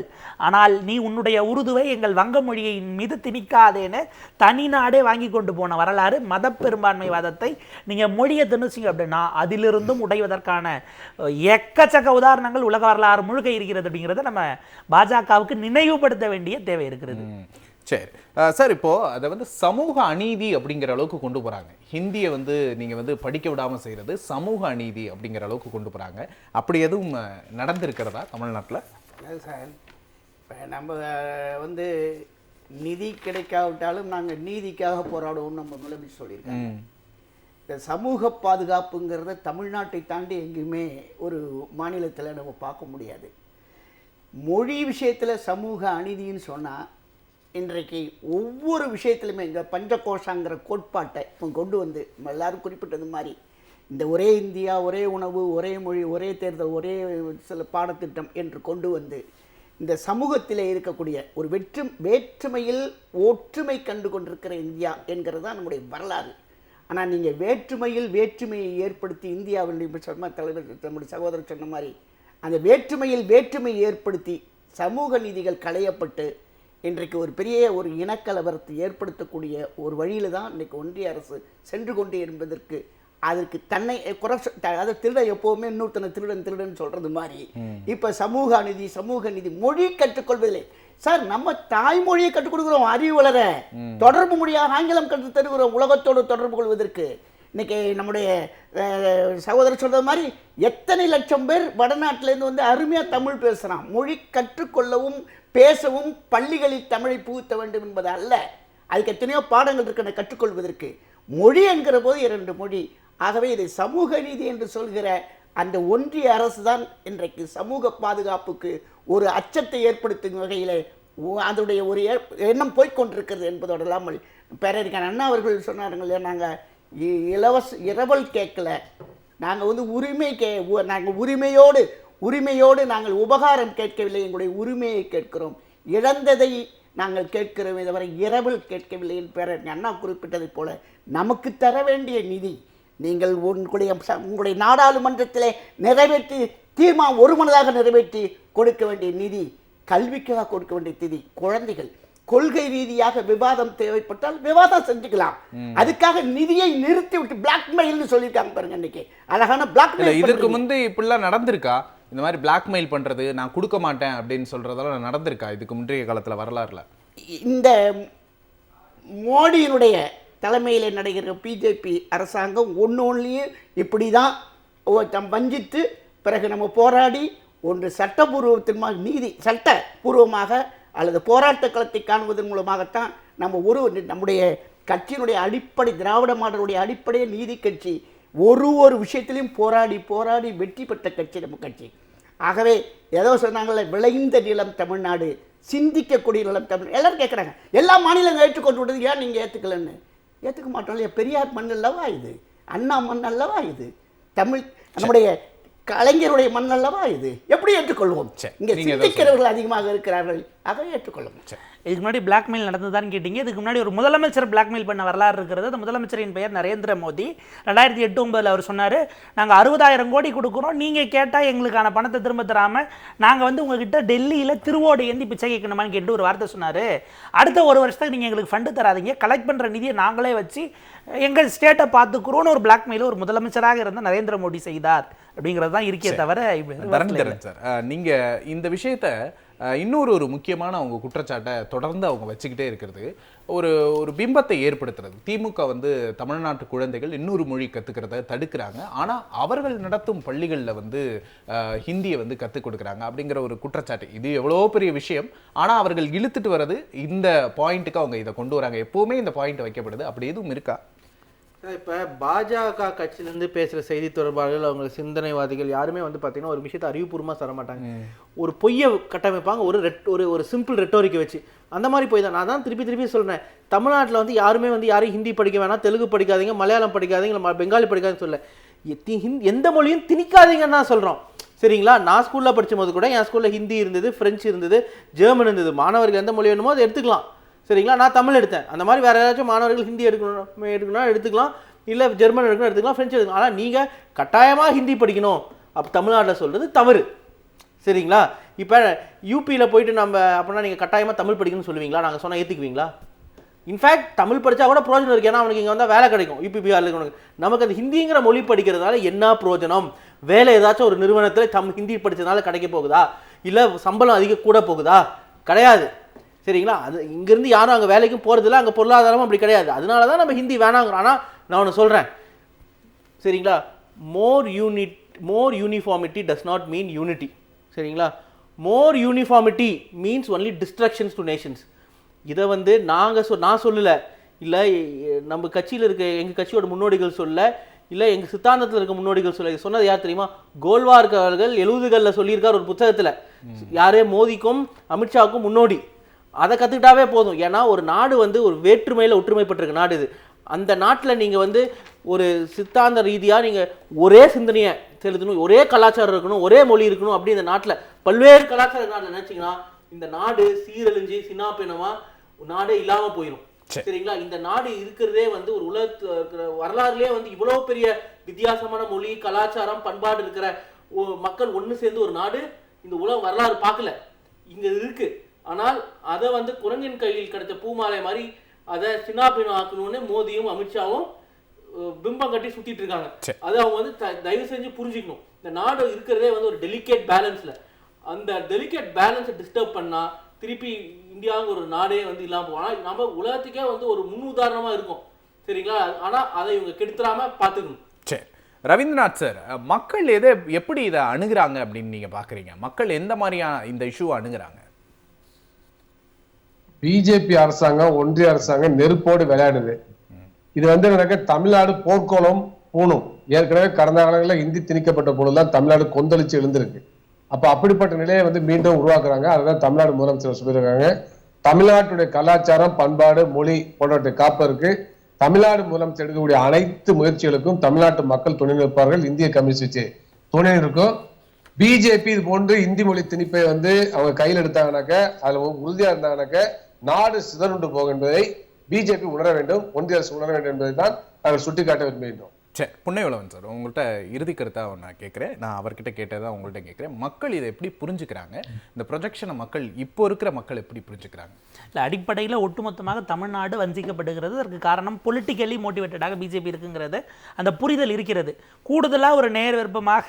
ஆனால் நீ உன்னுடைய உருதுவை எங்கள் வங்க மொழியின் மீது திணிக்காதேன்னு தனி நாடே வாங்கி கொண்டு போன வரலாறு. மத பெரும்பான்மைவாதத்தை நீங்கள் மொழியை திணிச்சிங்க அப்படின்னா அதிலிருந்தும் உடைவதற்கான எக்கச்சக்க உதாரணங்கள் உலக வரலாறு முழுக்க இருக்கிறது. அப்படிங்கிறத நம்ம பாஜகவுக்கு நினைவுபடுத்த வேண்டிய தேவை இருக்கிறது. சரி சார், இப்போ அதை வந்து சமூக அநீதி அப்படிங்கிற அளவுக்கு கொண்டு போறாங்க. ஹிந்தியை வந்து நீங்க வந்து படிக்க விடாம செய்யறது சமூக அநீதி அப்படிங்கிற அளவுக்கு கொண்டு போறாங்க. அப்படி எதுவும் நடந்திருக்கிறதா தமிழ்நாட்டில்? சார், இப்போ நம்ம வந்து நிதி கிடைக்காவிட்டாலும் நாங்கள் நீதிக்காக போராடுவோம்னு நம்ம முதலமைச்சர் சொல்லியிருக்காங்க. இந்த சமூக பாதுகாப்புங்கிறத தமிழ்நாட்டை தாண்டி எங்கேயுமே ஒரு மாநிலத்தில் நம்ம பார்க்க முடியாது. மொழி விஷயத்தில் சமூக அநீதின்னு சொன்னால் இன்றைக்கு ஒவ்வொரு விஷயத்துலையுமே இந்த பஞ்சகோஷங்கிற கோட்பாட்டை இப்போ கொண்டு வந்து நம்ம எல்லாரும் குறிப்பிட்டது மாதிரி இந்த ஒரே இந்தியா, ஒரே உணவு, ஒரே மொழி, ஒரே தேர்தல், ஒரே சில பாடத்திட்டம் என்று கொண்டு வந்து இந்த சமூகத்தில் இருக்கக்கூடிய ஒரு வேற்றுமையில் ஒற்றுமை கண்டு கொண்டிருக்கிற இந்தியா என்கிறது தான் நம்முடைய வரலாறு. ஆனால் நீங்கள் வேற்றுமையில் வேற்றுமையை ஏற்படுத்தி இந்தியாவில் தலைவர் நம்முடைய சகோதரர் சொன்ன மாதிரி அந்த வேற்றுமையில் வேற்றுமையை ஏற்படுத்தி சமூக நீதிகள் களையப்பட்டு இன்றைக்கு ஒரு பெரிய ஒரு இனக்கலவரத்தை ஏற்படுத்தக்கூடிய ஒரு வழியில் தான் இன்றைக்கு ஒன்றிய அரசு சென்று கொண்டே என்பதற்கு அதற்கு தன்னை அதை திருட எப்போவுமே இன்னொருத்தனை திருடன் சொல்கிறது மாதிரி இப்போ சமூக நீதி மொழி கற்றுக்கொள்வதில்லை. சார், நம்ம தாய்மொழியை கற்றுக் கொடுக்குறோம், அறிவு வளர தொடர்பு மொழியாக ஆங்கிலம் கற்றுத் தருகிறோம் உலகத்தோடு தொடர்பு கொள்வதற்கு. இன்னைக்கு நம்முடைய சகோதரர் சொல்றது மாதிரி எத்தனை லட்சம் பேர் வடநாட்டிலேருந்து வந்து அருமையாக தமிழ் பேசுகிறான். மொழி கற்றுக்கொள்ளவும் பேசவும் பள்ளிகளில் தமிழை புகுத்த வேண்டும் என்பது அல்ல, அதுக்கு எத்தனையோ பாடங்கள் இருக்கின்றன கற்றுக்கொள்வதற்கு. மொழி என்கிற போது 2 மொழி. ஆகவே இதை சமூக நீதி என்று சொல்கிற அந்த ஒன்றிய அரசு தான் இன்றைக்கு சமூக பாதுகாப்புக்கு ஒரு அச்சத்தை ஏற்படுத்தும் வகையில் அதனுடைய ஒரு எண்ணம் போய்கொண்டிருக்கிறது என்பதோடு இல்லாமல் பேரறிஞர் அண்ணா அவர்கள் சொன்னார்கள், நாங்கள் இரவல் கேட்கல, நாங்கள் வந்து நாங்கள் உரிமையோடு நாங்கள் உபகாரம் கேட்கவில்லை, எங்களுடைய உரிமையை கேட்கிறோம், இழந்ததை நாங்கள் கேட்கிறோம், இதுவரை இரவல் கேட்கவில்லை என்று பேரறிஞர் அண்ணா குறிப்பிட்டதைப் போல நமக்கு தர வேண்டிய நிதி நீங்கள் உங்களுடைய நாடாளுமன்றத்திலே நிறைவேற்றி தீர்மானம் ஒருமனதாக நிறைவேற்றி கொடுக்க வேண்டிய நிதி, கல்விக்காக கொடுக்க வேண்டிய நிதி, குழந்தைகள் கொள்கை ரீதியாக விவாதம் தேவைப்பட்டால் விவாதம் செஞ்சுக்கலாம். அதுக்காக நிதியை நிறுத்திவிட்டு பிளாக்மெயில் சொல்லியிருக்காங்க பாருங்க. இன்னைக்கு அழகான பிளாக்மெயில். இதற்கு முன்பு இப்படிலாம் நடந்திருக்கா? இந்த மாதிரி பிளாக்மெயில் பண்றது, நான் கொடுக்க மாட்டேன் அப்படின்னு சொல்றதெல்லாம் நடந்திருக்கா இதுக்கு முந்தைய காலத்துல வரலாறுல? இந்த மோடியினுடைய தலைமையில் நடைகிற பிஜேபி அரசாங்கம் ஒன்றுலேயும் இப்படி தான் வஞ்சித்து பிறகு நம்ம போராடி ஒன்று சட்டபூர்வத்தின் நீதி சட்டபூர்வமாக அல்லது போராட்ட களத்தை காணுவதன் மூலமாகத்தான் நம்முடைய கட்சியினுடைய அடிப்படை திராவிட மாடலுடைய அடிப்படையே நீதி கட்சி. ஒரு விஷயத்திலையும் போராடி வெற்றி பெற்ற கட்சி நம்ம கட்சி. ஆகவே ஏதோ சொன்னாங்கல்ல, விளைந்த நிலம் தமிழ்நாடு, சிந்திக்கக்கூடிய நிலம் தமிழ்நாடு. எல்லாரும் கேட்குறாங்க, எல்லா மாநிலங்களும் ஏற்றுக்கொண்டு விடுறது, ஏன் நீங்கள் ஏற்றுக்கலன்னு? ஏற்றுக்க மாட்டோம் இல்லையா? பெரியார் மண் அல்லவா இது? அண்ணா மண் அல்லவா இது? தமிழ் நம்முடைய கலைஞருடைய மண் அல்லவா இது? எப்படி ஏற்றுக்கொள்வோம்? இங்கே சிந்திக்கிறவர்கள் அதிகமாக இருக்கிறார்கள், ஆக ஏற்றுக்கொள்ளும். இதுக்கு முன்னாடி பிளாக்மெயில் நடந்ததான்னு கேட்டீங்க. இதுக்கு முன்னாடி ஒரு முதலமைச்சர் பிளாக்மெயில் பண்ண வரலாறு இருக்கிறது. அந்த முதலமைச்சரின் பெயர் நரேந்திர மோடி. 2008-9 அவர் சொன்னார், நாங்கள் 60,000 கோடி கொடுக்குறோம், நீங்கள் கேட்டால் எங்களுக்கான பணத்தை திரும்ப தராமல் நாங்கள் வந்து உங்ககிட்ட டெல்லியில் திருவோடு ஏந்தி பிச்சை கேட்கணுமான்னு கேட்டு ஒரு வார்த்தை சொன்னார். அடுத்த ஒரு வருஷத்துக்கு நீங்கள் எங்களுக்கு ஃபண்டு தராதிங்க, கலெக்ட் பண்ணுற நிதியை நாங்களே வச்சு எங்கள் ஸ்டேட்டை பார்த்துக்குறோன்னு ஒரு பிளாக்மெயில ஒரு முதலமைச்சராக இருந்த நரேந்திர மோடி செய்தார் அப்படிங்கிறது தான் இருக்கே தவிர. சார், நீங்கள் இந்த விஷயத்தை இன்னொரு முக்கியமான அவங்க குற்றச்சாட்டை தொடர்ந்து அவங்க வச்சுக்கிட்டே இருக்கிறது, ஒரு பிம்பத்தை ஏற்படுத்துறது. திமுக வந்து தமிழ்நாட்டு குழந்தைகள் இன்னொரு மொழி கற்றுக்கிறத தடுக்கிறாங்க, ஆனால் அவர்கள் நடத்தும் பள்ளிகளில் வந்து ஹிந்தியை வந்து கற்றுக் கொடுக்குறாங்க அப்படிங்கிற ஒரு குற்றச்சாட்டு. இது எவ்வளோ பெரிய விஷயம், ஆனால் அவர்கள் இழுத்துட்டு வர்றது இந்த பாயிண்ட்டுக்கு அவங்க இதை கொண்டு வராங்க. எப்போவுமே இந்த பாயிண்ட் வைக்கப்படுது, அப்படி எதுவும் இருக்கா? இப்போ பாஜக கட்சியிலேருந்து பேசுகிற செய்தி தொடர்பாளர்கள், அவங்க சிந்தனைவாதிகள் யாருமே வந்து பார்த்தீங்கன்னா ஒரு விஷயத்தை அறிவுபூர்வமாக தர மாட்டாங்க. ஒரு பொய்யை கட்டமைப்பாங்க, ஒரு சிம்பிள் ரெட்டோரிக்கை வச்சு. அந்த மாதிரி போய் தான் நான் தான் திருப்பி சொல்கிறேன், தமிழ்நாட்டில் வந்து யாருமே வந்து யாரையும் ஹிந்தி படிக்க வேணாம், தெலுங்கு படிக்காதீங்க, மலையாளம் படிக்காதீங்க, பெங்காலி படிக்காதுன்னு சொல்ல, எந்த மொழியும் திணிக்காதீங்கன்னு தான் சொல்கிறோம். சரிங்களா? நான் ஸ்கூலில் படித்த போது கூட என் ஸ்கூலில் ஹிந்தி இருந்தது, ஃப்ரெஞ்சு இருந்தது, ஜெர்மன் இருந்தது. மாணவர்கள் எந்த மொழி வேணுமோ அதை எடுத்துக்கலாம். சரிங்களா? நான் தமிழ் எடுத்தேன். அந்த மாதிரி வேறு யாராச்சும் மாணவர்கள் ஹிந்தி எடுக்கணும் எடுத்துக்கலாம், இல்லை ஜெர்மன் எடுத்துக்கலாம், ஃப்ரெஞ்சு எடுத்துக்கலாம். ஆனால் நீங்கள் கட்டாயமாக ஹிந்தி படிக்கணும் அப்போ தமிழ்நாட்டில் சொல்கிறது தவறு. சரிங்களா? இப்போ யூபியில் போயிட்டு நம்ம அப்படின்னா நீங்கள் கட்டாயமாக தமிழ் படிக்கணும்னு சொல்லுவீங்களா? நாங்கள் சொன்னால் ஏற்றுக்குவீங்களா? இன்ஃபேக்ட் தமிழ் படித்தா கூட பிரோஜனம் இருக்குது, ஏன்னா அவனுக்கு இங்கே வந்தால் வேலை கிடைக்கும். யூபி பிஆரில் நமக்கு அந்த ஹிந்திங்கிற மொழி படிக்கிறதுனால என்ன பிரோஜனம்? வேலை ஏதாச்சும் ஒரு நிறுவனத்தில் ஹிந்தி படித்ததுனால கிடைக்க போகுதா? இல்லை சம்பளம் அதிக கூட போகுதா? கிடையாது. சரிங்களா? அது இங்கேருந்து யாரும் அங்கே வேலைக்கும் போகிறதில்ல, அங்கே பொருளாதாரமும் அப்படி கிடையாது. அதனால தான் நம்ம ஹிந்தி வேணாங்கிறோம். ஆனால் நான் ஒன்று சொல்கிறேன், சரிங்களா? More uniformity does not mean unity. சரிங்களா? More uniformity means only destructions to nations. இதை வந்து நான் சொல்லலை, இல்லை நம்ம கட்சியில் இருக்க எங்கள் கட்சியோட முன்னோடிகள் சொல்ல, இல்லை எங்கள் சித்தாந்தத்தில் இருக்க முன்னோடிகள் சொல்ல. இது சொன்னது யார் தெரியுமா? கோல்வார்க் அவர்கள் 70களில் சொல்லியிருக்கார் ஒரு புத்தகத்தில். யாரே மோடிக்கும் அமித்ஷாவுக்கும் முன்னோடி. அதை கற்றுக்கிட்டாவே போதும். ஏன்னா ஒரு நாடு வந்து ஒரு வேற்றுமையில் ஒற்றுமைப்பட்டிருக்க நாடு இது. அந்த நாட்டில் நீங்கள் வந்து ஒரு சித்தாந்த ரீதியாக நீங்கள் ஒரே சிந்தனையை செலுத்தணும், ஒரே கலாச்சாரம் இருக்கணும், ஒரே மொழி இருக்கணும். அப்படி இந்த நாட்டில் பல்வேறு கலாச்சார நாட்டில் நினச்சிங்கன்னா இந்த நாடு சீரழிஞ்சு சின்னாப்பினமாக நாடே இல்லாமல் போயிடும். சரிங்களா? இந்த நாடு இருக்கிறதே வந்து ஒரு உலகத்தில் இருக்கிற வரலாறுலேயே வந்து இவ்வளோ பெரிய வித்தியாசமான மொழி கலாச்சாரம் பண்பாடு இருக்கிற மக்கள் ஒன்று சேர்ந்து ஒரு நாடு இந்த உலக வரலாறு பார்க்கல. இங்கே இருக்கு. ஆனால் அதை வந்து குரங்கின் கையில் கிடைச்ச பூமாலை மாதிரி அதை சின்னாபினம் ஆக்கணும்னு மோடியும் அமித்ஷாவும் பிம்பம் கட்டி சுத்திட்டு இருக்காங்க. அதை அவங்க வந்து தயவு செஞ்சு புரிஞ்சுக்கணும். இந்த நாடு இருக்கிறதே வந்து ஒரு டெலிகேட் பேலன்ஸ்ல. அந்த டெலிகேட் பேலன்ஸை டிஸ்டர்ப் பண்ணா திருப்பி இந்தியாவுக்கு ஒரு நாடே வந்து இல்லாமல் போகும். ஆனால் நம்ம உலகத்துக்கே வந்து ஒரு முன் உதாரணமா இருக்கும். சரிங்களா? ஆனால் அதை இவங்க கெடுத்துறாம பார்த்துக்கணும். சரி ரவீந்திரநாத் சார், மக்கள் எப்படி இதை அணுகுறாங்க அப்படின்னு நீங்க பாக்குறீங்க? மக்கள் எந்த மாதிரியான இந்த இஷ்யூவை அணுகுறாங்க? பிஜேபி அரசாங்கம் ஒன்றிய அரசாங்கம் நெருப்போடு விளையாடுது. இது எனக்கு தமிழ்நாடு போர்க்கோளம் பூணும். ஏற்கனவே கடந்த காலங்களில் இந்தி திணிக்கப்பட்ட பொழுதுதான் தமிழ்நாடு கொந்தளிச்சு எழுந்திருக்கு. அப்ப அப்படிப்பட்ட நிலையை மீண்டும் உருவாக்குறாங்க. அதுதான் தமிழ்நாடு முதலமைச்சர் சொல்லியிருக்காங்க. தமிழ்நாட்டுடைய கலாச்சாரம், பண்பாடு, மொழி போன்றவற்றை காப்பதற்கு தமிழ்நாடு முதலமைச்சர் எடுக்கக்கூடிய அனைத்து முயற்சிகளுக்கும் தமிழ்நாட்டு மக்கள் துணை நிற்பார்கள். இந்திய கம்யூனிஸ்ட் துணை நிற்கும். பிஜேபி இது போன்று இந்தி மொழி திணிப்பை அவங்க கையில் எடுத்தாங்கனாக்க, அதுல உறுதியா இருந்தாங்கனாக்க நாடு சிதறுண்டு போகும் என்பதை பிஜேபி உணர வேண்டும், ஒன்றிய அரசு உணர வேண்டும் என்பதை தான் நாங்கள் சுட்டிக்காட்ட விரும்புகின்றோம். சரி, புண்ணியவளவன் சார், உங்கள்கிட்ட இறுதி கருத்தா நான் கேட்குறேன். நான் அவர்கிட்ட கேட்டதான் உங்கள்கிட்ட கேட்குறேன். மக்கள் இதை எப்படி புரிஞ்சுக்கிறாங்க? இந்த ப்ரொஜெக்ஷனை மக்கள் இப்போ இருக்கிற மக்கள் எப்படி புரிஞ்சுக்கிறாங்க? இல்லை, அடிப்படையில் ஒட்டுமொத்தமாக தமிழ்நாடு வஞ்சிக்கப்படுகிறது. அதற்கு காரணம் பொலிட்டிக்கலி மோட்டிவேட்டடாக பிஜேபி இருக்குங்கிறது அந்த புரிதல் இருக்கிறது. கூடுதலாக ஒரு நேர் விருப்பமாக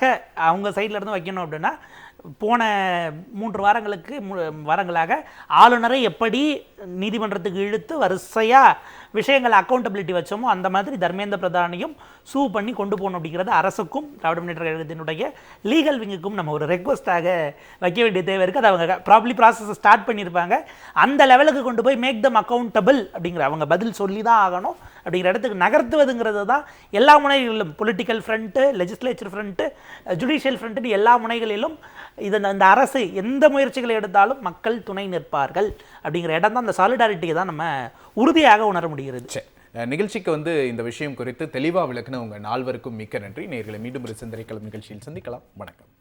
அவங்க சைடில் இருந்து வைக்கணும் அப்படின்னா, போன 3 வாரங்களாக ஆளுநரை எப்படி நீதிமன்றத்துக்கு இழுத்து வரிசையாக விஷயங்களை அக்கௌண்டபிலிட்டி வச்சோமோ அந்த மாதிரி தர்மேந்திர பிரதானையும் சூ பண்ணி கொண்டு போகணும் அப்படிங்கிறது அரசுக்கும் திராவிட முன்னேற்ற கழகத்தினுடைய லீகல் விங்குக்கும் நம்ம ஒரு ரெக்வஸ்ட்டாக வைக்க வேண்டிய தேவை இருக்குது. அது அவங்க ப்ராப்ளி ப்ராசஸை ஸ்டார்ட் பண்ணியிருப்பாங்க. அந்த லெவலுக்கு கொண்டு போய் மேக் தம் அக்கௌண்டபிள் அப்படிங்கிற அவங்க பதில் சொல்லி தான் ஆகணும் அப்படிங்கிற இடத்துக்கு நகர்த்துவதுங்கிறது தான் எல்லா முனைகளிலும், political front, legislature front, judicial front, எல்லா முனைகளிலும் இந்த அரசு எந்த முயற்சிகளை எடுத்தாலும் மக்கள் துணை நிற்பார்கள் அப்படிங்கிற இடம் தான், அந்த சாலிடாரிட்டியை தான் நம்ம உறுதியாக உணர முடிகிறது. நிகழ்ச்சிக்கு இந்த விஷயம் குறித்து தெளிவாக விளக்குன உங்கள் நால்வருக்கும் மிக்க நன்றி. நேயர்களை மீண்டும் ஒரு சிந்தனை களம் நிகழ்ச்சியில் சந்திக்கலாம். வணக்கம்.